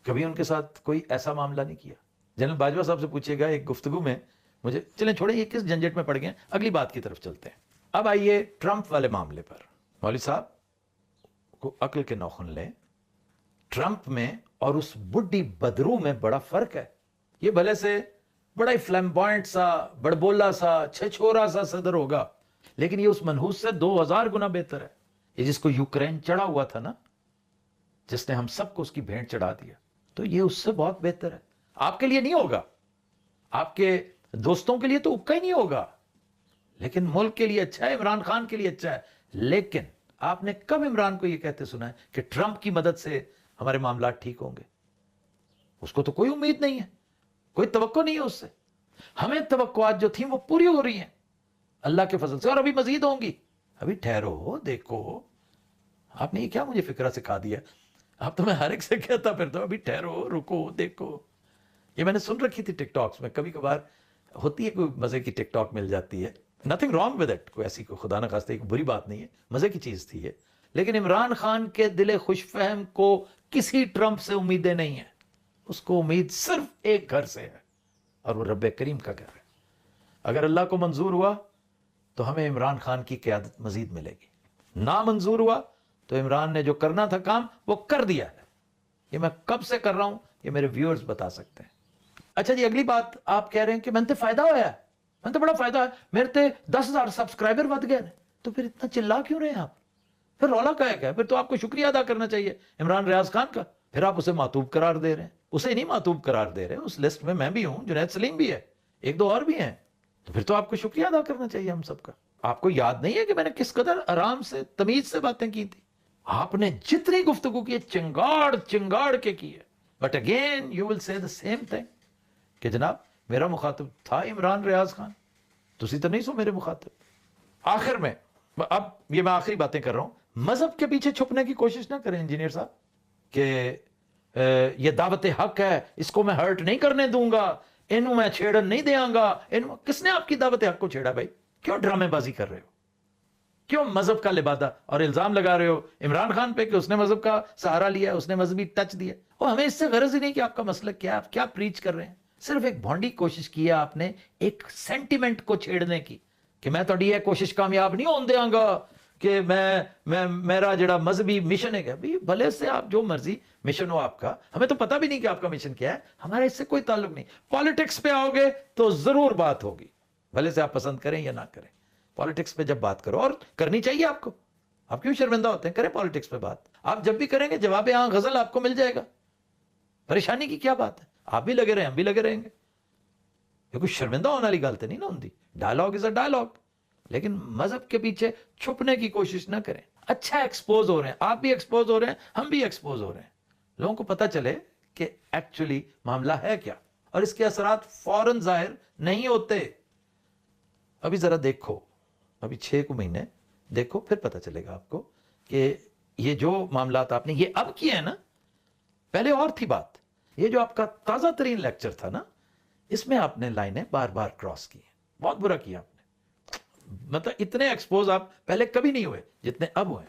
کبھی ان کے ساتھ کوئی ایسا معاملہ نہیں کیا. جنرل باجوہ صاحب سے پوچھیے گا ایک گفتگو میں مجھے, چلیں چھوڑیں یہ کس جھنجٹ میں پڑ گئے, اگلی بات کی طرف چلتے ہیں. اب آئیے ٹرمپ والے معاملے پر. مولوی صاحب کو عقل کے نوخن لیں, ٹرمپ میں اور اس بڈی بدرو میں بڑا فرق ہے. یہ بھلے سے بڑا ہی فلیمبوائنٹ سا, بڑبولا سا, چھچورا سا صدر ہوگا, لیکن یہ اس منحوس سے 2000 گنا بہتر ہے. یہ جس کو یوکرین چڑھا ہوا تھا نا, جس نے ہم سب کو اس کی بھینٹ چڑھا دیا, تو یہ اس سے بہت بہتر ہے. آپ کے لیے نہیں ہوگا, آپ کے دوستوں کے لیے تو اکا ہی نہیں ہوگا, لیکن ملک کے لیے اچھا ہے, عمران خان کے لیے اچھا ہے. لیکن آپ نے کب عمران کو یہ کہتے سنا ہے کہ ٹرمپ کی مدد سے ہمارے معاملات ٹھیک ہوں گے؟ اس کو تو کوئی امید نہیں ہے, کوئی توقع نہیں ہے اس سے. ہمیں توقعات جو تھیں وہ پوری ہو رہی ہیں اللہ کے فضل سے, اور ابھی مزید ہوں گی. ابھی ٹھہرو, دیکھو. آپ نے یہ کیا مجھے فکرہ سکھا دیا؟ اب تو میں ہر ایک سے کہتا پھرتا ہوں ابھی ٹھہرو, رکو, دیکھو. یہ میں نے سن رکھی تھی ٹک ٹاکس میں, کبھی کبھار ہوتی ہے کوئی مزے کی ٹک ٹاک مل جاتی ہے, نتھنگ رانگ ود اٹ, کوئی ایسی کوئی خدا نہ خواستہ ایک بری بات نہیں ہے, مزے کی چیز تھی یہ. لیکن عمران خان کے دل خوش فہم کو کسی ٹرمپ سے امیدیں نہیں ہیں. اس کو امید صرف ایک گھر سے ہے, اور وہ رب کریم کا گھر ہے. اگر اللہ کو منظور ہوا تو ہمیں عمران خان کی قیادت مزید ملے گی, نہ منظور ہوا تو عمران نے جو کرنا تھا کام وہ کر دیا ہے. یہ میں کب سے کر رہا ہوں یہ میرے ویورز بتا سکتے ہیں. اچھا جی, اگلی بات آپ کہہ رہے ہیں کہ میں نے فائدہ ہویا ہے, میں نے بڑا فائدہ ہے, میرے تے 10,000 سبسکرائبر ود گئے. تو پھر اتنا چلا کیوں رہے ہیں آپ؟ پھر رولا کا ہے, پھر تو آپ کو شکریہ ادا کرنا چاہیے عمران ریاض خان کا. پھر آپ اسے معطوب قرار دے رہے ہیں. اسے نہیں معطوب قرار دے رہے, اس لسٹ میں بھی ہوں, جنید سلیم بھی ہے, ایک دو اور بھی ہیں. تو پھر تو آپ کو شکریہ ادا کرنا چاہیے ہم سب کا. آپ کو یاد نہیں ہے کہ میں نے کس قدر آرام سے تمیز سے باتیں کی تھی؟ آپ نے جتنی گفتگو کی چنگاڑ کے کی ہے. بٹ اگین یو ول سے دا سیم تھنگ کہ جناب میرا مخاطب تھا عمران ریاض خان, تسی تو نہیں سو میرے مخاطب. آخر میں, اب یہ میں آخری باتیں کر رہا ہوں, مذہب کے پیچھے چھپنے کی کوشش نہ کریں انجینئر صاحب کہ یہ دعوت حق ہے, اس کو میں ہرٹ نہیں کرنے دوں گا, انہوں میں چھیڑن نہیں دیاں گا. کس نے آپ کی دعوت حق کو چھیڑا بھائی؟ کیوں ڈرامے بازی کر رہے ہو؟ کیوں مذہب کا لبادہ اور الزام لگا رہے ہو عمران خان پہ کہ اس نے مذہب کا سہارا لیا, اس نے مذہبی ٹچ دیا؟ اور ہمیں اس سے غرض ہی نہیں کہ آپ کا مسلک کیا, آپ کیا پریچ کر رہے ہیں. صرف ایک بھونڈی کوشش کی ہے آپ نے ایک سینٹیمنٹ کو چھیڑنے کی کہ میں تو یہ کوشش کامیاب نہیں ہون دیاں گا کہ میں میرا جڑا مذہبی مشن ہے. بھی بھلے سے آپ جو مرضی مشن ہو آپ کا, ہمیں تو پتہ بھی نہیں کہ آپ کا مشن کیا ہے, ہمارا اس سے کوئی تعلق نہیں. پالیٹکس پہ آؤ گے تو ضرور بات ہوگی, بھلے سے آپ پسند کریں یا نہ کریں. پالیٹکس پہ جب بات کرو, اور کرنی چاہیے آپ کو, آپ کیوں شرمندہ ہوتے ہیں؟ کریں پالیٹکس پہ بات. آپ جب بھی کریں گے جواب ہاں غزل آپ کو مل جائے گا. پریشانی کی کیا بات ہے؟ آپ بھی لگے رہیں, ہم بھی لگے رہیں گے. یہ کوئی شرمندہ ہونے والی غلطی نہیں نا ہوندی. ڈائلاگ از اے ڈائلاگ, لیکن مذہب کے پیچھے چھپنے کی کوشش نہ کریں. اچھا ایکسپوز ہو رہے ہیں, آپ بھی ایکسپوز ہو رہے ہیں, ہم بھی ایکسپوز ہو رہے ہیں, لوگوں کو پتا چلے کہ ایکچولی معاملہ ہے کیا, اور اس کے اثرات فوراً ظاہر نہیں ہوتے. ابھی ذرا دیکھو, ابھی 6 مہینے دیکھو, پھر پتا چلے گا آپ کو کہ یہ جو معاملات آپ نے یہ اب کیے ہیں نا, پہلے اور تھی بات. یہ جو آپ کا تازہ ترین لیکچر تھا نا, اس میں آپ نے لائنیں بار بار کراس کی ہیں, بہت برا کیا آپ نے. مطلب اتنے ایکسپوز آپ پہلے کبھی نہیں ہوئے جتنے اب ہوئے.